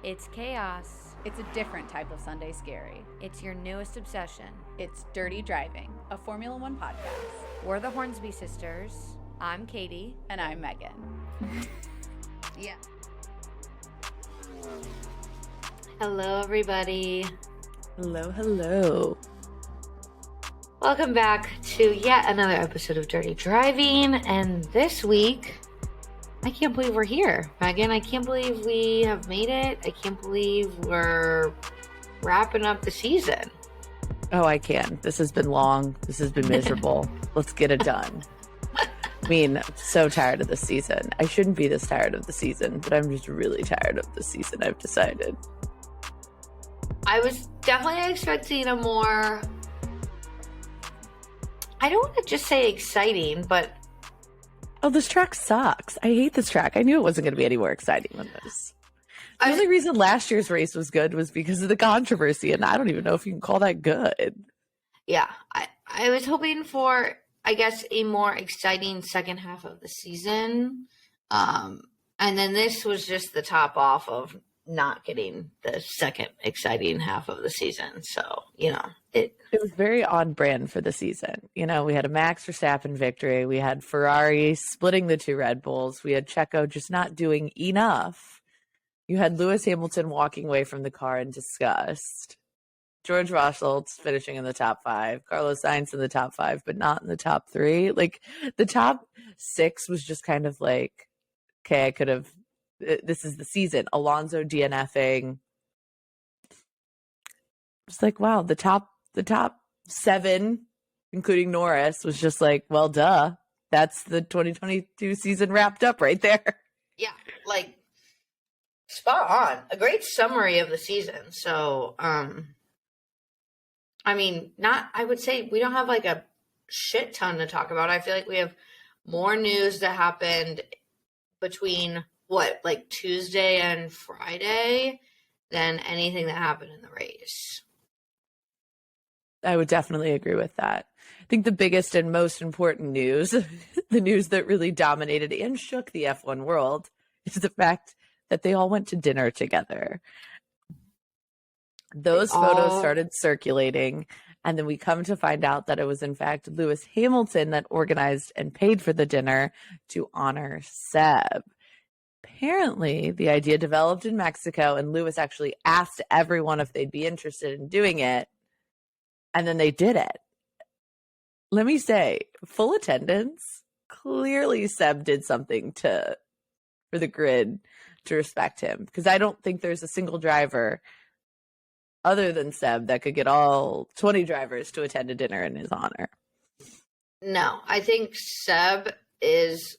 It's chaos. It's a different type of Sunday scary. It's your newest obsession. It's Dirty Driving, a Formula One podcast. We're the Hornsby sisters. I'm Katie. And I'm Megan. Yeah. Hello, everybody. Hello, hello. Welcome back to yet another episode of Dirty Driving. And this week, I can't believe we're here. Megan, I can't believe we have made it. I can't believe we're wrapping up the season. Oh, I can. This has been long. This has been miserable. Let's get it done. I mean, I'm so tired of this season. I shouldn't be this tired of the season, but I'm just really tired of the season, I've decided. I was definitely expecting a more, I don't want to just say exciting, but Oh, this track sucks. I hate this track. I knew it wasn't going to be any more exciting than this. The only reason last year's race was good was because of the controversy, and I don't even know if you can call that good. Yeah, I was hoping for, I guess, a more exciting second half of the season. And then this was just the top off of not getting the second exciting half of the season. So, you know, it was very on brand for the season. You know, we had a Max Verstappen victory. We had Ferrari splitting the two Red Bulls. We had Checo just not doing enough. You had Lewis Hamilton walking away from the car in disgust. George Russell finishing in the top 5. Carlos Sainz in the top 5, but not in the top 3. Like, the top 6 was just kind of like, okay, I could have, this is the season. Alonso DNFing. It's like, wow, the top 7, including Norris, was just like, well, duh. That's the 2022 season wrapped up right there. Yeah, like, spot on. A great summary of the season. So, I mean, I would say we don't have like a shit ton to talk about. I feel like we have more news that happened between like Tuesday and Friday than anything that happened in the race. I would definitely agree with that. I think the biggest and most important news, the news that really dominated and shook the F1 world, is the fact that they all went to dinner together. Those photos started circulating, and then we come to find out that it was, in fact, Lewis Hamilton that organized and paid for the dinner to honor Seb. Apparently, the idea developed in Mexico, and Lewis actually asked everyone if they'd be interested in doing it, and then they did it. Let me say, full attendance. Clearly, Seb did something for the grid to respect him, because I don't think there's a single driver other than Seb that could get all 20 drivers to attend a dinner in his honor. No, I think Seb is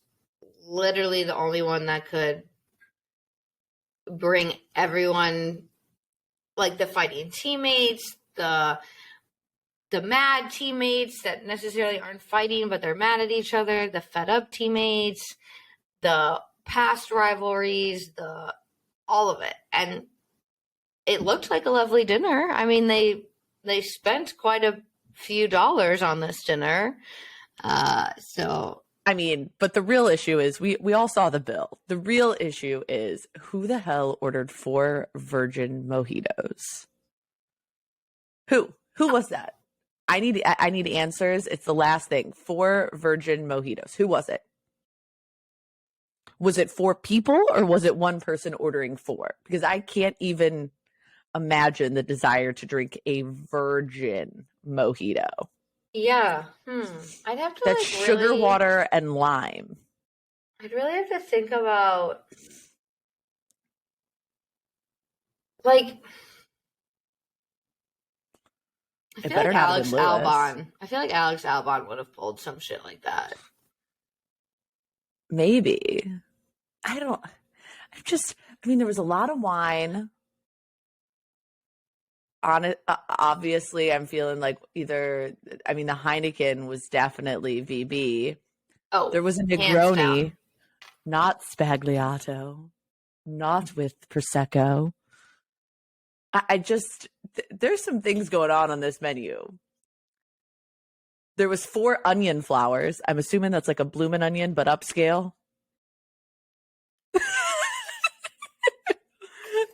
literally the only one that could bring everyone, like the fighting teammates, the mad teammates that necessarily aren't fighting, but they're mad at each other, the fed up teammates, the past rivalries, all of it. And it looked like a lovely dinner. I mean, they spent quite a few dollars on this dinner. So I mean, but the real issue is we all saw the bill. The real issue is who the hell ordered 4 virgin mojitos? Who was that? I need answers. It's the last thing. 4 virgin mojitos. Who was it? Was it 4 people, or was it one person ordering 4? Because I can't even imagine the desire to drink a virgin mojito. Yeah. I'd have to That's like sugar really, water and lime. I'd really have to think about like I feel like Alex Albon would have pulled some shit like that. Maybe. I mean, there was a lot of wine on it. Obviously, I'm feeling like the Heineken was definitely VB. Oh, there was a Negroni, not Spagliato, not with Prosecco. There's some things going on this menu. There was 4 onion flowers. I'm assuming that's like a bloomin' onion, but upscale.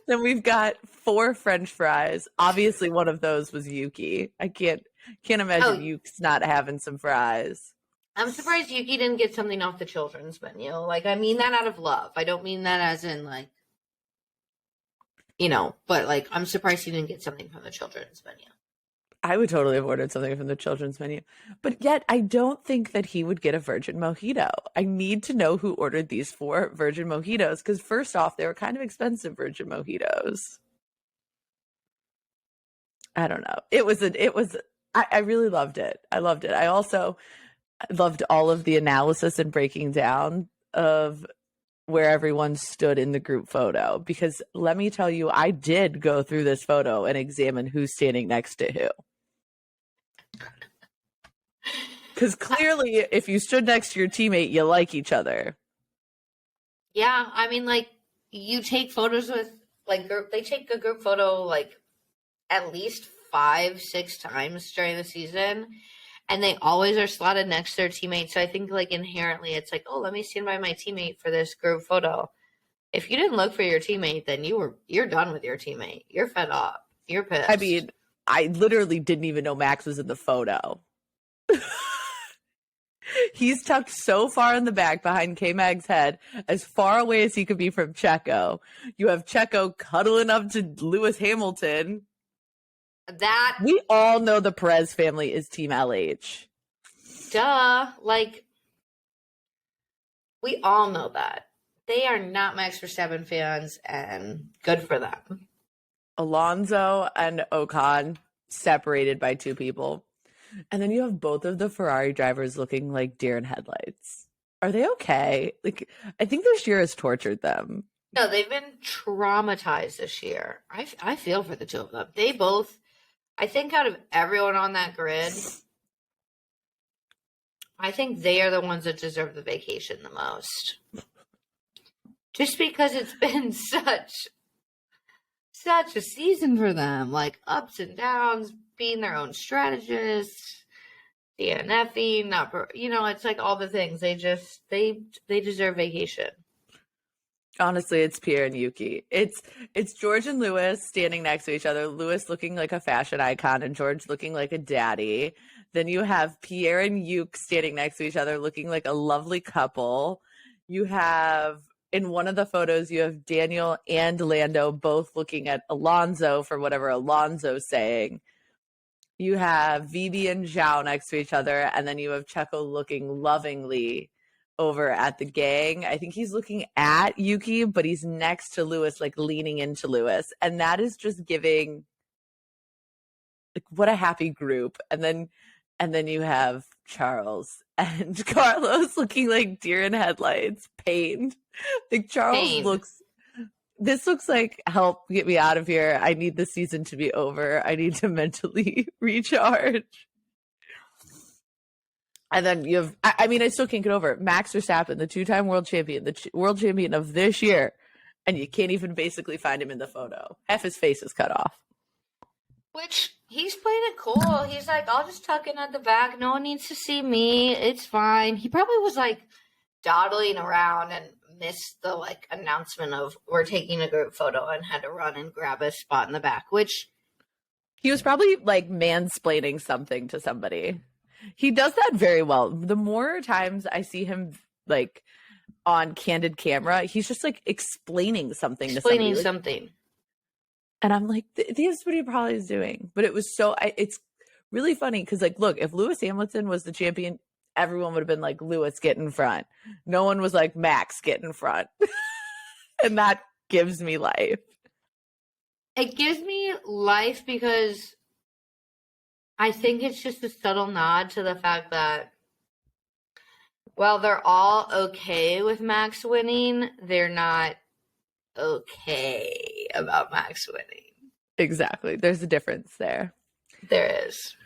Then we've got 4 French fries. Obviously, one of those was Yuki. I can't imagine Yuki's not having some fries. I'm surprised Yuki didn't get something off the children's menu. Like, I mean that out of love. I don't mean that as in, like, but, like, I'm surprised he didn't get something from the children's menu. I would totally have ordered something from the children's menu. But yet, I don't think that he would get a virgin mojito. I need to know who ordered these 4 virgin mojitos, because first off, they were kind of expensive virgin mojitos. I don't know. I really loved it. I loved it. I also loved all of the analysis and breaking down of where everyone stood in the group photo, because let me tell you, I did go through this photo and examine who's standing next to who. Because clearly, if you stood next to your teammate, you like each other. Yeah, I mean, like, you take photos with, like, they take a group photo, like, at least 5-6 times during the season, and they always are slotted next to their teammate. So I think, like, inherently, it's like, oh, let me stand by my teammate for this group photo. If you didn't look for your teammate, then you're done with your teammate. You're fed up. You're pissed. I mean, I literally didn't even know Max was in the photo. He's tucked so far in the back behind K-Mag's head, as far away as he could be from Checo. You have Checo cuddling up to Lewis Hamilton. That we all know the Perez family is Team LH. Duh. Like, we all know that. They are not Max Verstappen fans, and good for them. Alonso and Ocon separated by 2 people. And then you have both of the Ferrari drivers looking like deer in headlights. Are they okay? Like, I think this year has tortured them. No, they've been traumatized this year. I feel for the 2 of them. They both, I think out of everyone on that grid, I think they are the ones that deserve the vacation the most. Just because it's been such a season for them. Like, ups and downs, being their own strategists, DNFing, it's like all the things. They deserve vacation. Honestly, it's Pierre and Yuki. It's George and Lewis standing next to each other. Lewis looking like a fashion icon and George looking like a daddy. Then you have Pierre and Yuki standing next to each other looking like a lovely couple. You have, in one of the photos, you have Daniel and Lando both looking at Alonso for whatever Alonso's saying. You have Vivi and Zhao next to each other, and then you have Checo looking lovingly over at the gang. I think he's looking at Yuki, but he's next to Lewis, like leaning into Lewis. And that is just giving, like, what a happy group. And then you have Charles and Carlos looking like deer in headlights, pained. Like, Charles this looks like, help get me out of here. I need the season to be over. I need to mentally recharge. And then you have, I mean, I still can't get over it. Max Verstappen, the 2-time world champion, the world champion of this year. And you can't even basically find him in the photo. Half his face is cut off. Which, he's playing it cool. He's like, I'll just tuck in at the back. No one needs to see me. It's fine. He probably was like dawdling around and missed the like announcement of we're taking a group photo and had to run and grab a spot in the back, which he was probably like mansplaining something to somebody. He does that very well. The more times I see him like on candid camera, he's just like explaining something to somebody. And I'm like, this is what he probably is doing. But it was it's really funny because, like, look, if Lewis Hamilton was the champion, everyone would have been like, Lewis, get in front. No one was like, Max, get in front. And that gives me life. It gives me life because I think it's just a subtle nod to the fact that while they're all okay with Max winning, they're not okay about Max winning. Exactly. There's a difference there. There is.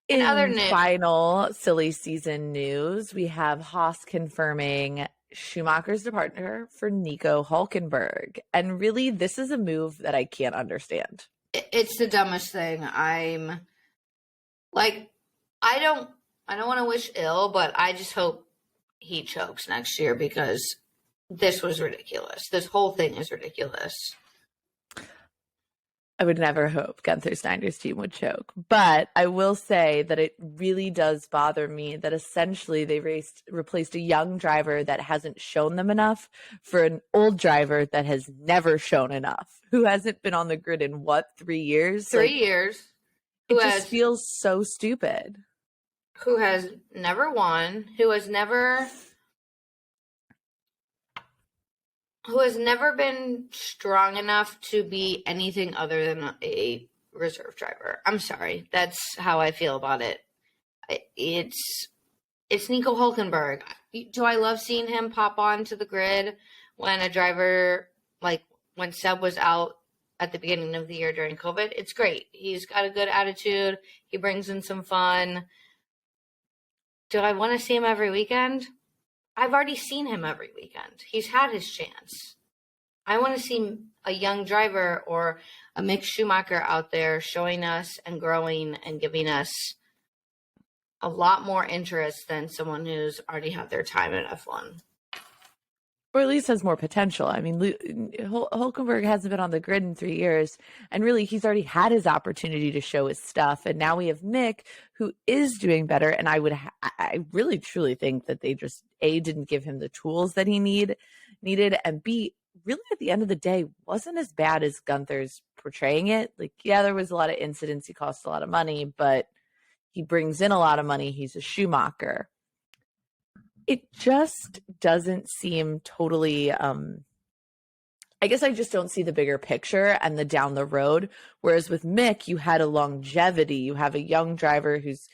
In other final silly season news, we have Haas confirming Schumacher's departure for Nico Hülkenberg. And really, this is a move that I can't understand. It's the dumbest thing. I'm like, I don't want to wish ill, but I just hope he chokes next year because this was ridiculous. This whole thing is ridiculous. I would never hope Gunther Steiner's team would choke. But I will say that it really does bother me that essentially they replaced a young driver that hasn't shown them enough for an old driver that has never shown enough, who hasn't been on the grid in, 3 years? 3 years. It just feels so stupid. Who has never won, who has never been strong enough to be anything other than a reserve driver. I'm sorry. That's how I feel about it. It's Nico Hülkenberg. Do I love seeing him pop onto the grid when a driver, like when Seb was out at the beginning of the year during COVID? It's great. He's got a good attitude. He brings in some fun. Do I want to see him every weekend? I've already seen him every weekend. He's had his chance. I want to see a young driver or a Mick Schumacher out there showing us and growing and giving us a lot more interest than someone who's already had their time in F1. Or at least has more potential. I mean, Hülkenberg hasn't been on the grid in 3 years, and really he's already had his opportunity to show his stuff. And now we have Mick, who is doing better. And I really truly think that they just didn't give him the tools that he needed, and B, really at the end of the day wasn't as bad as Gunther's portraying it. Like, yeah, there was a lot of incidents. He cost a lot of money, but he brings in a lot of money. He's a Schumacher. It just doesn't seem totally, I guess I just don't see the bigger picture and the down the road. Whereas with Mick, you had a longevity. You have a young driver who's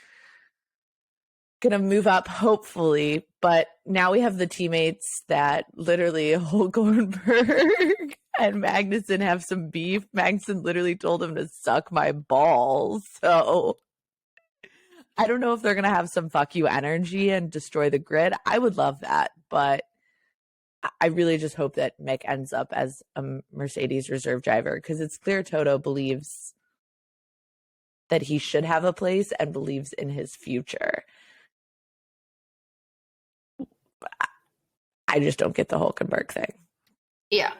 going to move up, hopefully. But now we have the teammates that literally Hülkenberg and Magnussen have some beef. Magnussen literally told him to suck my balls. So I don't know if they're going to have some fuck you energy and destroy the grid. I would love that. But I really just hope that Mick ends up as a Mercedes reserve driver, because it's clear Toto believes that he should have a place and believes in his future. I just don't get the Hülkenberg thing. Yeah.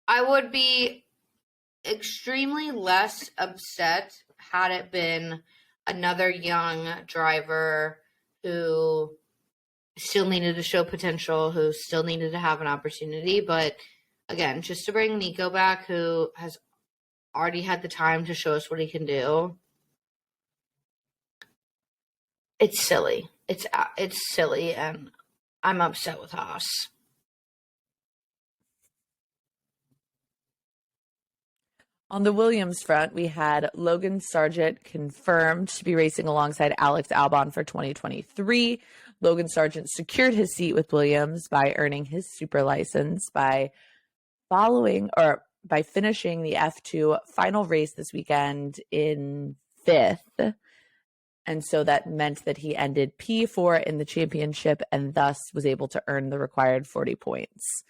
I would be extremely less upset had it been another young driver who still needed to show potential, who still needed to have an opportunity. But again, just to bring Nico back, who has already had the time to show us what he can do, it's silly. It's silly, and I'm upset with Haas. On the Williams front, we had Logan Sargent confirmed to be racing alongside Alex Albon for 2023. Logan Sargent secured his seat with Williams by earning his super license by finishing the F2 final race this weekend in 5th. And so that meant that he ended P4 in the championship and thus was able to earn the required 40 points.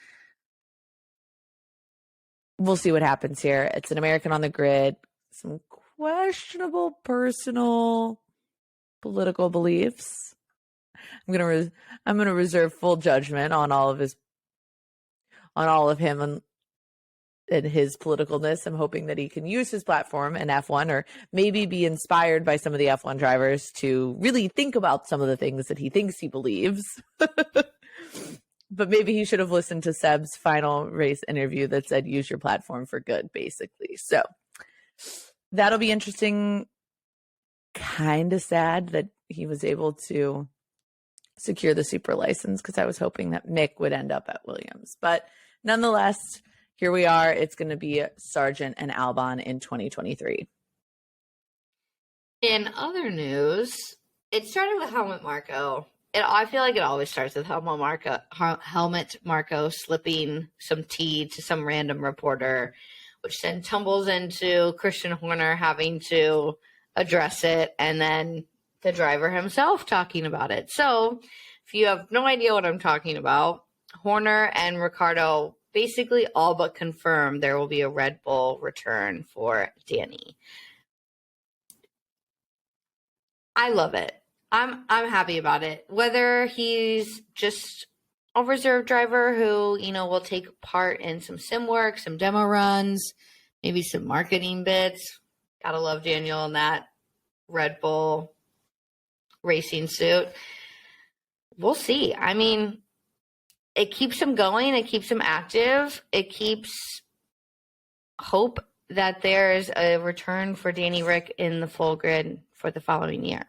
We'll see what happens here. It's an American on the grid. Some questionable personal political beliefs. I'm gonna reserve full judgment on all of him and his politicalness. I'm hoping that he can use his platform in F1, or maybe be inspired by some of the F1 drivers to really think about some of the things that he thinks he believes. But maybe he should have listened to Seb's final race interview that said, use your platform for good, basically. So that'll be interesting. Kind of sad that he was able to secure the super license, because I was hoping that Mick would end up at Williams. But nonetheless, here we are. It's going to be Sargent and Albon in 2023. In other news, it started with Helmut Marko. I feel like it always starts with Helmut Marko slipping some tea to some random reporter, which then tumbles into Christian Horner having to address it, and then the driver himself talking about it. So if you have no idea what I'm talking about, Horner and Ricciardo basically all but confirmed there will be a Red Bull return for Danny. I love it. I'm happy about it. Whether he's just a reserve driver who, will take part in some sim work, some demo runs, maybe some marketing bits. Gotta love Daniel in that Red Bull racing suit. We'll see. I mean, it keeps him going. It keeps him active. It keeps hope that there's a return for Danny Rick in the full grid for the following year.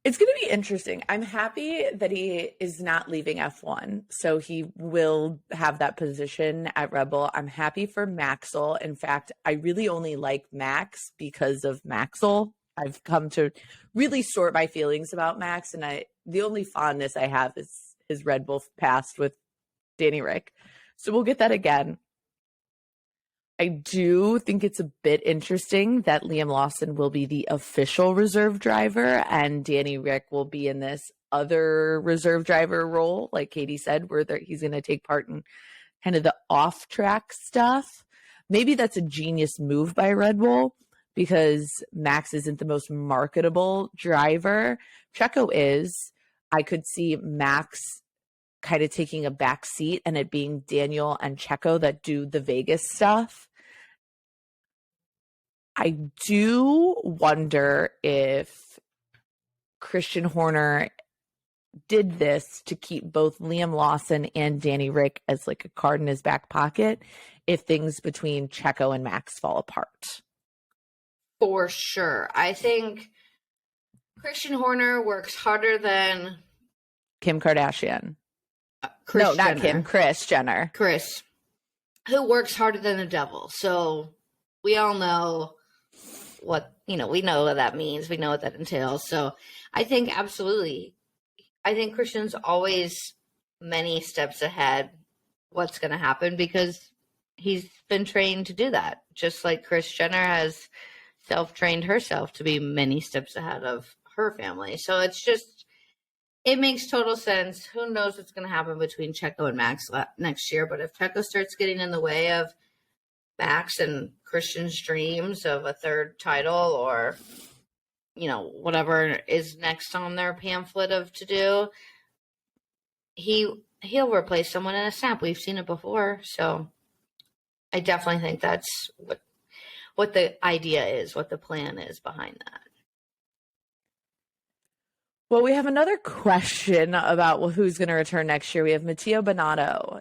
It's going to be interesting. I'm happy that he is not leaving F1, so he will have that position at Red Bull. I'm happy for Maxwell. In fact, I really only like Max because of Maxwell. I've come to really sort my feelings about Max, and the only fondness I have is his Red Bull past with Danny Rick. So we'll get that again. I do think it's a bit interesting that Liam Lawson will be the official reserve driver and Danny Rick will be in this other reserve driver role, like Katie said, where he's going to take part in kind of the off-track stuff. Maybe that's a genius move by Red Bull because Max isn't the most marketable driver. Checo is. I could see Max kind of taking a back seat and it being Daniel and Checo that do the Vegas stuff. I do wonder if Christian Horner did this to keep both Liam Lawson and Danny Rick as like a card in his back pocket if things between Checo and Max fall apart. For sure. I think Christian Horner works harder than Kim Kardashian. Kris no, not Jenner. Kim. Kris Jenner. Kris, who works harder than the devil. So we all know what, we know what that means. We know what that entails. So I think absolutely. I think Christian's always many steps ahead what's going to happen because he's been trained to do that. Just like Kris Jenner has self-trained herself to be many steps ahead of her family. So it makes total sense. Who knows what's going to happen between Checo and Max next year. But if Checo starts getting in the way of Max and Christian's dreams of a third title or, whatever is next on their pamphlet of to do, he'll replace someone in a snap. We've seen it before. So I definitely think that's what the idea is, what the plan is behind that. Well, we have another question about who's going to return next year. We have Matteo Binotto.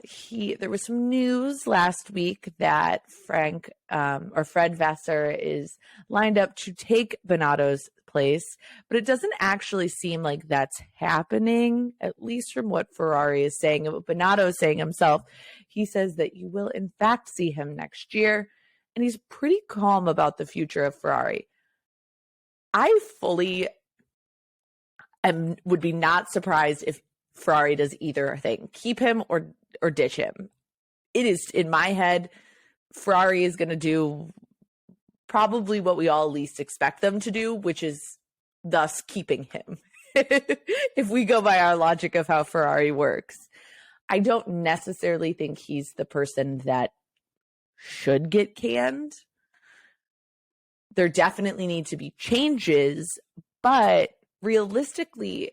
There was some news last week that Fred Vasseur is lined up to take Binotto's place, but it doesn't actually seem like that's happening, at least from what Ferrari is saying. And what Binotto is saying himself, he says that you will in fact see him next year, and he's pretty calm about the future of Ferrari. I fully would be not surprised if Ferrari does either thing, keep him or ditch him. It is, in my head, Ferrari is going to do probably what we all least expect them to do, which is thus keeping him. If we go by our logic of how Ferrari works, I don't necessarily think he's the person that should get canned. There definitely need to be changes, but realistically,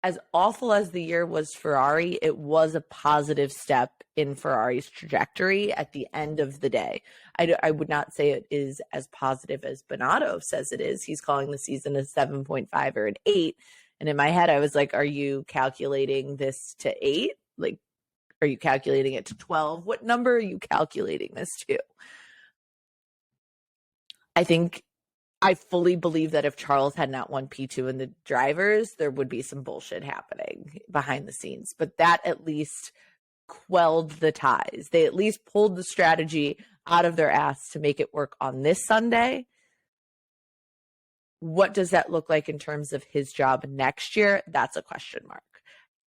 as awful as the year was Ferrari, it was a positive step in Ferrari's trajectory at the end of the day. I would not say it is as positive as Binotto says it is. He's calling the season a 7.5 or an 8. And in my head, I was like, are you calculating this to 8? Like, are you calculating it to 12? What number are you calculating this to? I fully believe that if Charles had not won P2 in the drivers, there would be some bullshit happening behind the scenes. But that at least quelled the ties. They at least pulled the strategy out of their ass to make it work on this Sunday. What does that look like in terms of his job next year? That's a question mark.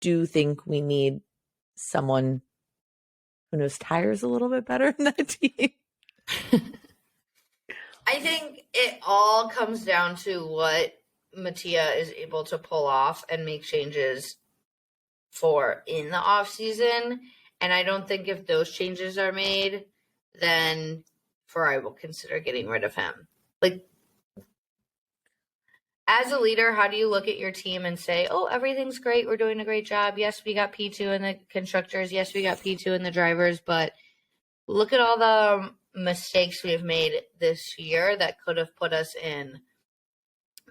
Do you think we need someone who knows tires a little bit better in that team? I think it all comes down to what Mattia is able to pull off and make changes for in the off season. And I don't think if those changes are made, then Ferrari will consider getting rid of him. Like, as a leader, how do you look at your team and say, oh, everything's great, we're doing a great job. Yes, we got P2 in the constructors. Yes, we got P2 in the drivers. But look at all the mistakes we've made this year that could have put us in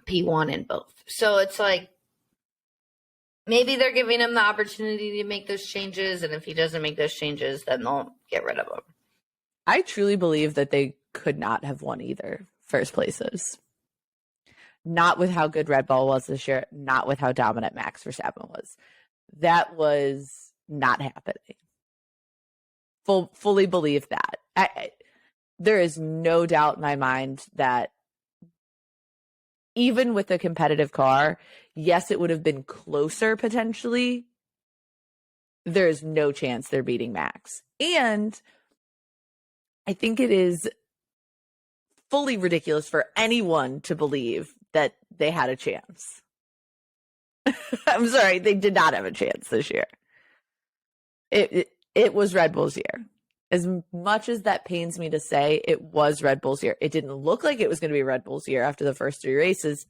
P1 in both. So it's like, maybe they're giving him the opportunity to make those changes. And if he doesn't make those changes, then they'll get rid of him. I truly believe that they could not have won either first places. Not with how good Red Bull was this year, not with how dominant Max Verstappen was. That was not happening. Fully believe that. There is no doubt in my mind that even with a competitive car, yes, it would have been closer potentially. There is no chance they're beating Max. And I think it is fully ridiculous for anyone to believe that they had a chance. I'm sorry, they did not have a chance this year. It was Red Bull's year. As much as that pains me to say, it was Red Bull's year. It didn't look like it was going to be Red Bull's year after the first 3 races.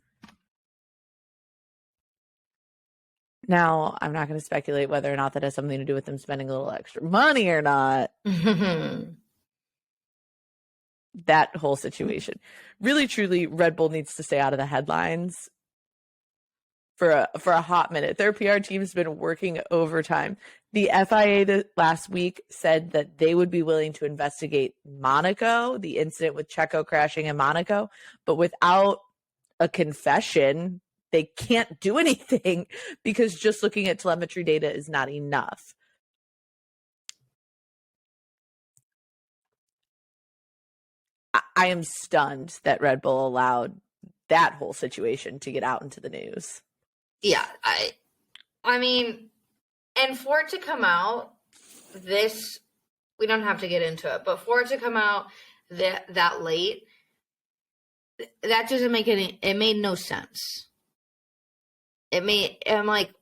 Now, I'm not going to speculate whether or not that has something to do with them spending a little extra money or not. That whole situation. Really, truly, Red Bull needs to stay out of the headlines for a hot minute. Their PR team has been working overtime. The FIA last week said that they would be willing to investigate Monaco, the incident with Checo crashing in Monaco, but without a confession, they can't do anything because just looking at telemetry data is not enough. I am stunned that Red Bull allowed that whole situation to get out into the news. Yeah, I mean, and for it to come out this, we don't have to get into it, but for it to come out that late, that doesn't make it made no sense. I'm like,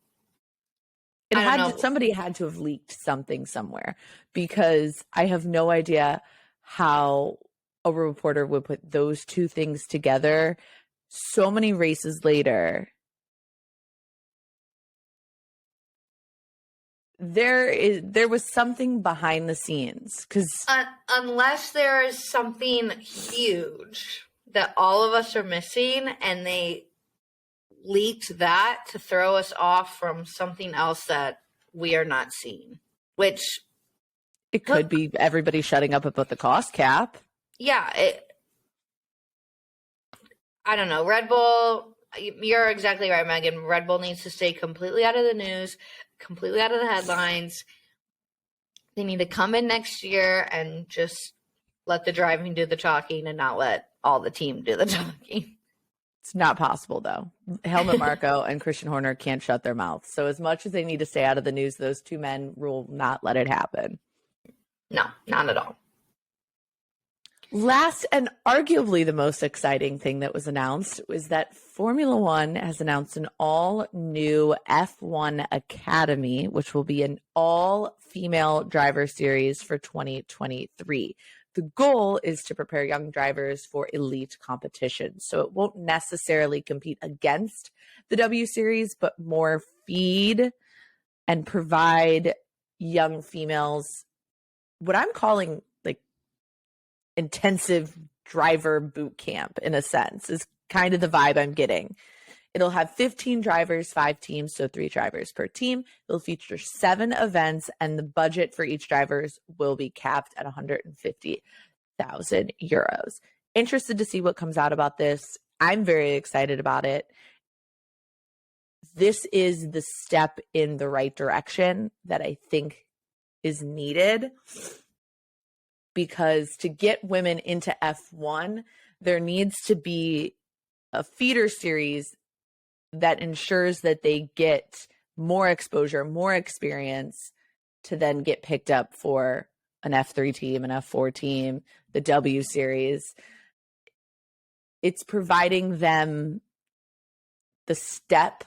I don't know. Somebody had to have leaked something somewhere, because I have no idea how a reporter would put those two things together so many races later. There was something behind the scenes, because unless there is something huge that all of us are missing and they leaked that to throw us off from something else that we are not seeing, which it could be everybody shutting up about the cost cap. Yeah, I don't know. Red Bull, you're exactly right, Megan. Red Bull needs to stay completely out of the news, completely out of the headlines. They need to come in next year and just let the driving do the talking and not let all the team do the talking. It's not possible, though. Helmut Marko and Christian Horner can't shut their mouths. So as much as they need to stay out of the news, those two men will not let it happen. No, not at all. Last and arguably the most exciting thing that was announced was that Formula One has announced an all-new F1 Academy, which will be an all-female driver series for 2023. The goal is to prepare young drivers for elite competition. So it won't necessarily compete against the W Series, but more feed and provide young females what I'm calling like intensive driver boot camp, in a sense, is kind of the vibe I'm getting. It'll have 15 drivers, 5 teams, so 3 drivers per team. It'll feature 7 events, and the budget for each driver will be capped at 150,000 euros. Interested to see what comes out about this. I'm very excited about it. This is the step in the right direction that I think is needed, because to get women into F1, there needs to be a feeder series that ensures that they get more exposure, more experience to then get picked up for an F3 team, an F4 team, the W Series. It's providing them the step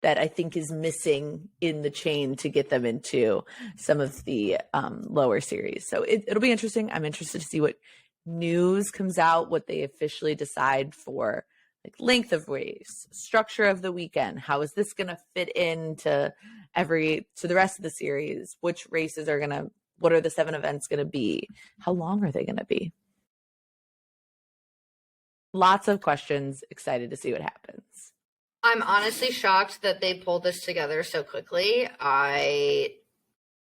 that I think is missing in the chain to get them into some of the lower series. So it'll be interesting. I'm interested to see what news comes out, what they officially decide for like length of race, structure of the weekend. How is this going to fit into the rest of the series? Which races are what are the 7 events going to be? How long are they going to be? Lots of questions. Excited to see what happens. I'm honestly shocked that they pulled this together so quickly.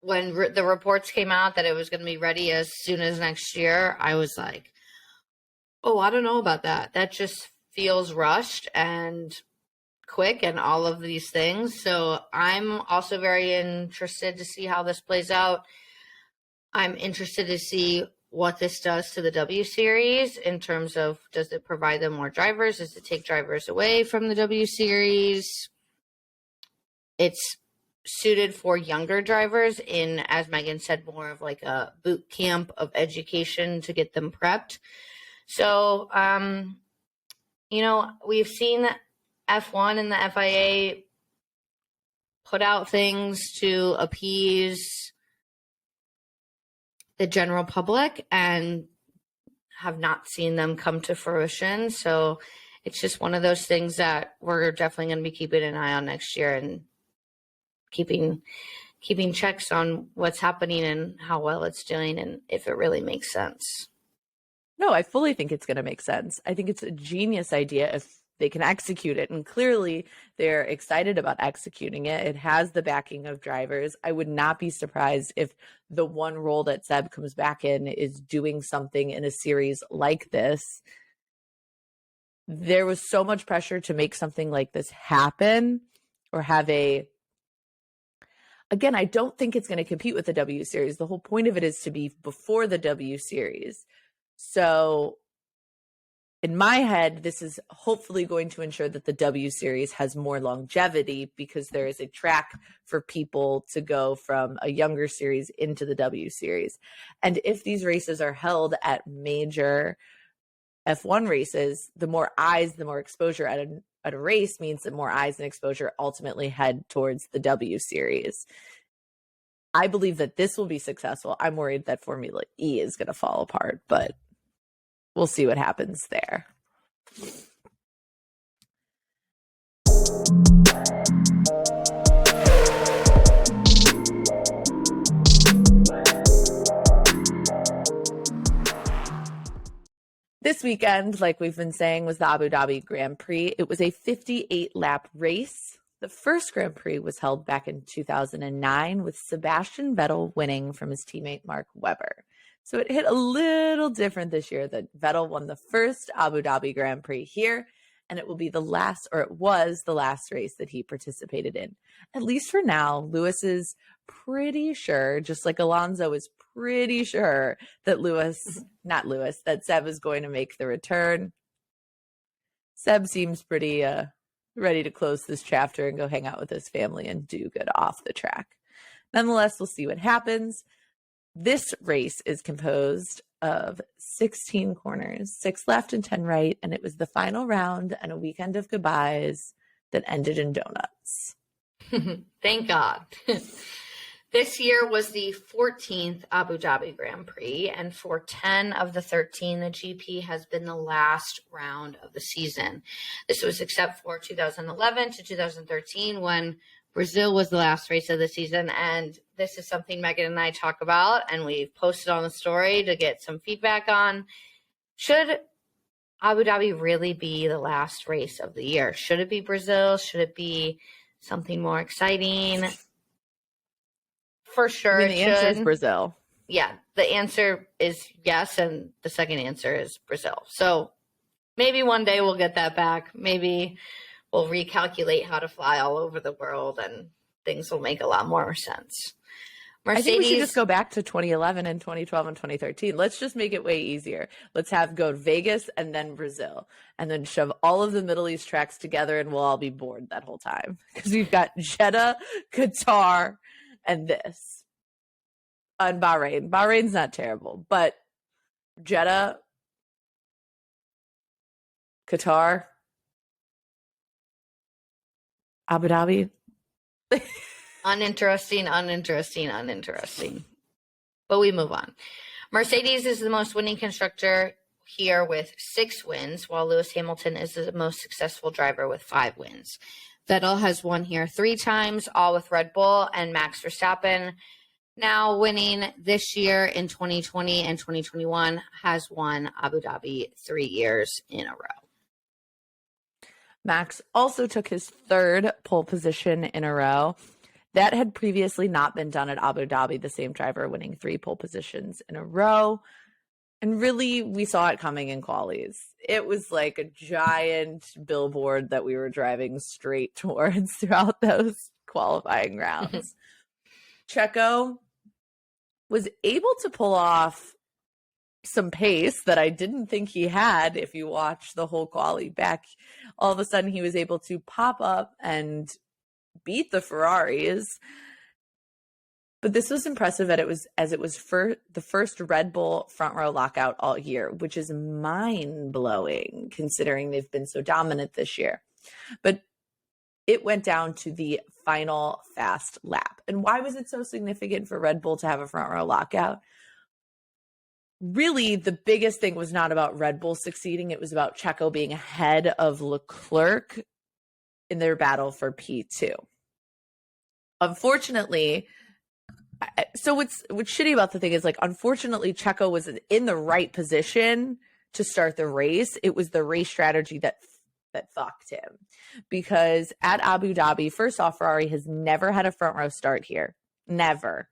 When the reports came out that it was going to be ready as soon as next year, I was like, oh, I don't know about that. That just feels rushed and quick and all of these things. So I'm also very interested to see how this plays out. I'm interested to see what this does to the W Series in terms of, does it provide them more drivers? Does it take drivers away from the W Series? It's suited for younger drivers in, as Megan said, more of like a boot camp of education to get them prepped. So, we've seen F1 and the FIA put out things to appease the general public and have not seen them come to fruition. So it's just one of those things that we're definitely going to be keeping an eye on next year and keeping checks on what's happening and how well it's doing and if it really makes sense. No, I fully think it's going to make sense. I think it's a genius idea if they can execute it. And clearly they're excited about executing it. It has the backing of drivers. I would not be surprised if the one role that Seb comes back in is doing something in a series like this. There was so much pressure to make something like this happen or have again, I don't think it's going to compete with the W Series. The whole point of it is to be before the W Series. So in my head, this is hopefully going to ensure that the W Series has more longevity because there is a track for people to go from a younger series into the W Series. And if these races are held at major F1 races, the more eyes, the more exposure at a race means that more eyes and exposure ultimately head towards the W Series. I believe that this will be successful. I'm worried that Formula E is going to fall apart, but we'll see what happens there. This weekend, like we've been saying, was the Abu Dhabi Grand Prix. It was a 58-lap race. The first Grand Prix was held back in 2009 with Sebastian Vettel winning from his teammate Mark Webber. So it hit a little different this year that Vettel won the first Abu Dhabi Grand Prix here, and it was the last race that he participated in. At least for now, Lewis is pretty sure, just like Alonso is pretty sure that that Seb is going to make the return. Seb seems pretty ready to close this chapter and go hang out with his family and do good off the track. Nonetheless, we'll see what happens. This race is composed of 16 corners, 6 left and 10 right, and it was the final round and a weekend of goodbyes that ended in donuts. Thank God. This year was the 14th Abu Dhabi Grand Prix, and for 10 of the 13, the GP has been the last round of the season. This was except for 2011 to 2013 when Brazil was the last race of the season, and this is something Megan and I talk about, and we've posted on the story to get some feedback on. Should Abu Dhabi really be the last race of the year? Should it be Brazil? Should it be something more exciting? For sure, the answer is Brazil. Yeah, the answer is yes, and the second answer is Brazil. So maybe one day we'll get that back. Maybe we'll recalculate how to fly all over the world, and things will make a lot more sense. I think we should just go back to 2011 and 2012 and 2013. Let's just make it way easier. Let's go to Vegas and then Brazil, and then shove all of the Middle East tracks together, and we'll all be bored that whole time because we've got Jeddah, Qatar, and this. And Bahrain. Bahrain's not terrible, but Jeddah, Qatar, Abu Dhabi. Uninteresting. But we move on. Mercedes is the most winning constructor here with 6 wins, while Lewis Hamilton is the most successful driver with 5 wins. Vettel has won here 3 times, all with Red Bull, and Max Verstappen, now winning this year in 2020 and 2021, has won Abu Dhabi 3 years in a row. Max also took his 3rd pole position in a row. That had previously not been done at Abu Dhabi, the same driver winning 3 pole positions in a row. And really, we saw it coming in qualies. It was like a giant billboard that we were driving straight towards throughout those qualifying rounds. Checo was able to pull off some pace that I didn't think he had. If you watch the whole quali back, all of a sudden he was able to pop up and beat the Ferraris. But this was impressive as it was for the first Red Bull front row lockout all year, which is mind-blowing considering they've been so dominant this year. But it went down to the final fast lap. And why was it so significant for Red Bull to have a front row lockout? Really, the biggest thing was not about Red Bull succeeding. It was about Checo being ahead of Leclerc in their battle for P2. Unfortunately, so what's shitty about the thing is, like, unfortunately, Checo was in the right position to start the race. It was the race strategy that fucked him, because at Abu Dhabi, first off, Ferrari has never had a front row start here, never.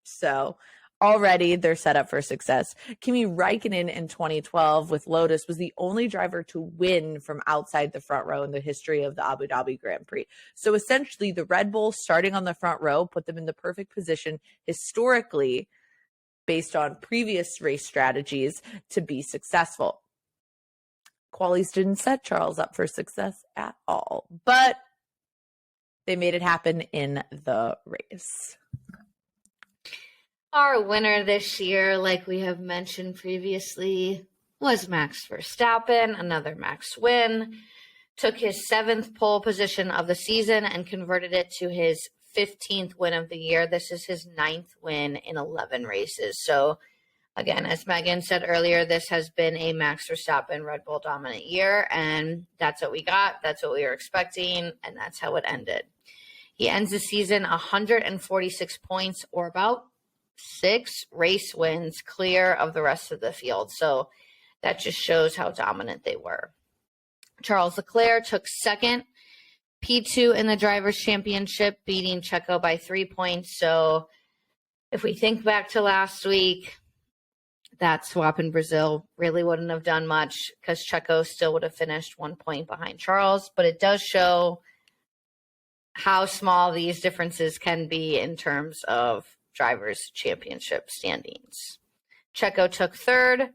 So already they're set up for success. Kimi Räikkönen in 2012 with Lotus was the only driver to win from outside the front row in the history of the Abu Dhabi Grand Prix. So essentially, the Red Bull starting on the front row put them in the perfect position historically, based on previous race strategies, to be successful. Qualies didn't set Charles up for success at all, but they made it happen in the race. Our winner this year, like we have mentioned previously, was Max Verstappen, another Max win. Took his 7th pole position of the season and converted it to his 15th win of the year. This is his 9th win in 11 races. So, again, as Megan said earlier, this has been a Max Verstappen Red Bull dominant year, and that's what we got. That's what we were expecting, and that's how it ended. He ends the season 146 points, or about 6 race wins clear of the rest of the field. So that just shows how dominant they were. Charles Leclerc took 2nd, P2 in the Drivers' Championship, beating Checo by 3 points. So if we think back to last week, that swap in Brazil really wouldn't have done much, because Checo still would have finished 1 point behind Charles. But it does show how small these differences can be in terms of Drivers' Championship standings. Checo took 3rd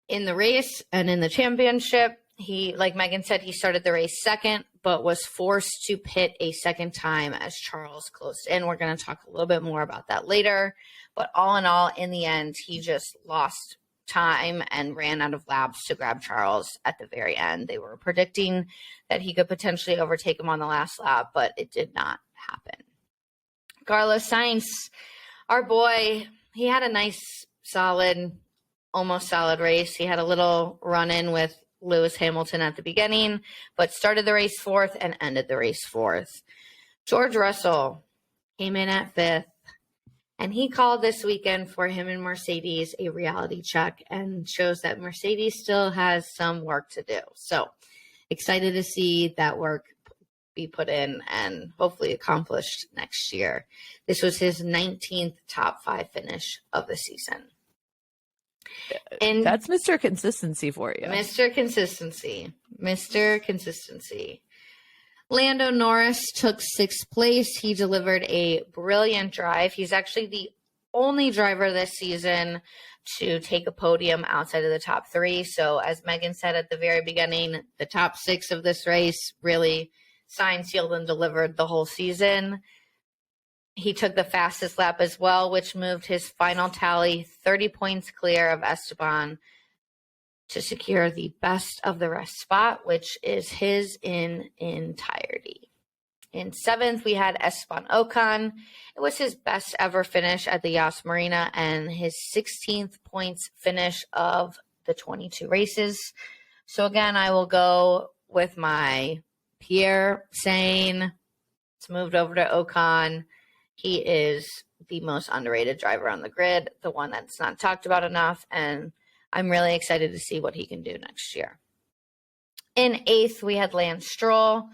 in the race and in the championship. He, like Megan said, he started the race 2nd, but was forced to pit a 2nd time as Charles closed in. We're going to talk a little bit more about that later. But all in all, in the end, he just lost time and ran out of laps to grab Charles at the very end. They were predicting that he could potentially overtake him on the last lap, but it did not happen. Carlos Sainz, our boy, he had a nice, solid, almost solid race. He had a little run-in with Lewis Hamilton at the beginning, but started the race 4th and ended the race 4th. George Russell came in at 5th, and he called this weekend for him and Mercedes a reality check, and shows that Mercedes still has some work to do. So excited to see that work be put in and hopefully accomplished next year. This was his 19th top 5 finish of the season. And that's Mr. Consistency for you. Mr. Consistency. Mr. Consistency. Lando Norris took 6th place. He delivered a brilliant drive. He's actually the only driver this season to take a podium outside of the top 3. So as Megan said at the very beginning, the top 6 of this race really signed, sealed, and delivered the whole season. He took the fastest lap as well, which moved his final tally 30 points clear of Esteban to secure the best of the rest spot, which is his in entirety. In 7th, we had Esteban Ocon. It was his best ever finish at the Yas Marina and his 16th points finish of the 22 races. So again, I will go with my Pierre saying it's moved over to Ocon. He is the most underrated driver on the grid, the one that's not talked about enough, and I'm really excited to see what he can do next year. In 8th, we had Lance Stroll,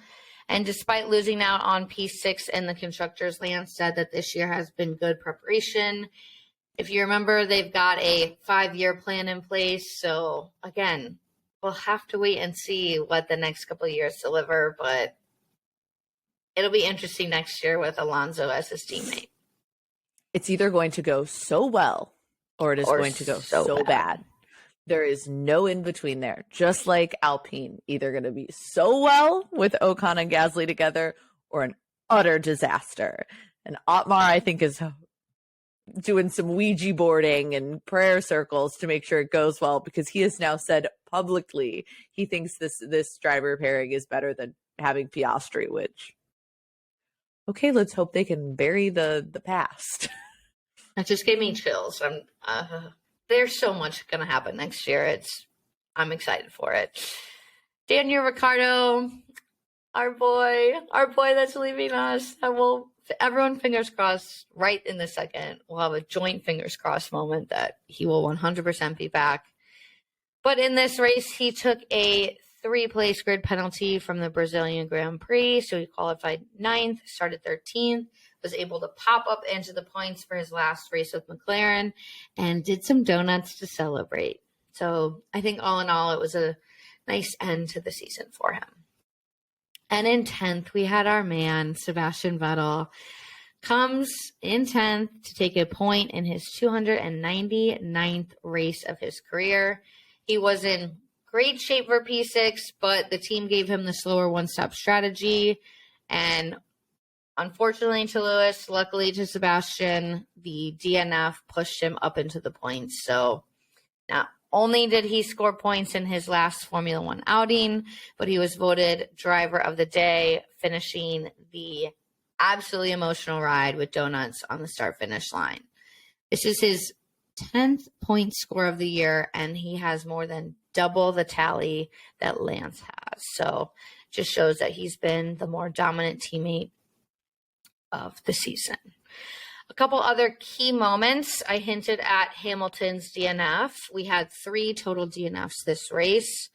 and despite losing out on P6 in the Constructors, Lance said that this year has been good preparation. If you remember, they've got a 5-year plan in place, so again, we'll have to wait and see what the next couple of years deliver, but it'll be interesting next year with Alonso as his teammate. It's either going to go so well or it is going to go so bad. There is no in between there. Just like Alpine, either going to be so well with Ocon and Gasly together or an utter disaster. And Otmar, I think, is doing some Ouija boarding and prayer circles to make sure it goes well, because he has now said publicly he thinks this driver pairing is better than having Piastri, which, okay, let's hope they can bury the past. That just gave me chills. There's so much going to happen next year. I'm excited for it. Daniel Ricciardo, our boy that's leaving us. Everyone fingers crossed right in the second. We'll have a joint fingers crossed moment that he will 100% be back. But in this race, he took a 3-place grid penalty from the Brazilian Grand Prix. So he qualified 9th, started 13th, was able to pop up into the points for his last race with McLaren, and did some donuts to celebrate. So I think all in all, it was a nice end to the season for him. And in 10th, we had our man, Sebastian Vettel, comes in 10th to take a point in his 299th race of his career. He was in great shape for P6, but the team gave him the slower one-stop strategy. And unfortunately to Lewis, luckily to Sebastian, the DNF pushed him up into the points. So not only did he score points in his last Formula One outing, but he was voted driver of the day, finishing the absolutely emotional ride with donuts on the start-finish line. This is his 10th point score of the year, and he has more than double the tally that Lance has. So just shows that he's been the more dominant teammate of the season. A couple other key moments. I hinted at Hamilton's DNF. We had 3 total DNFs this race.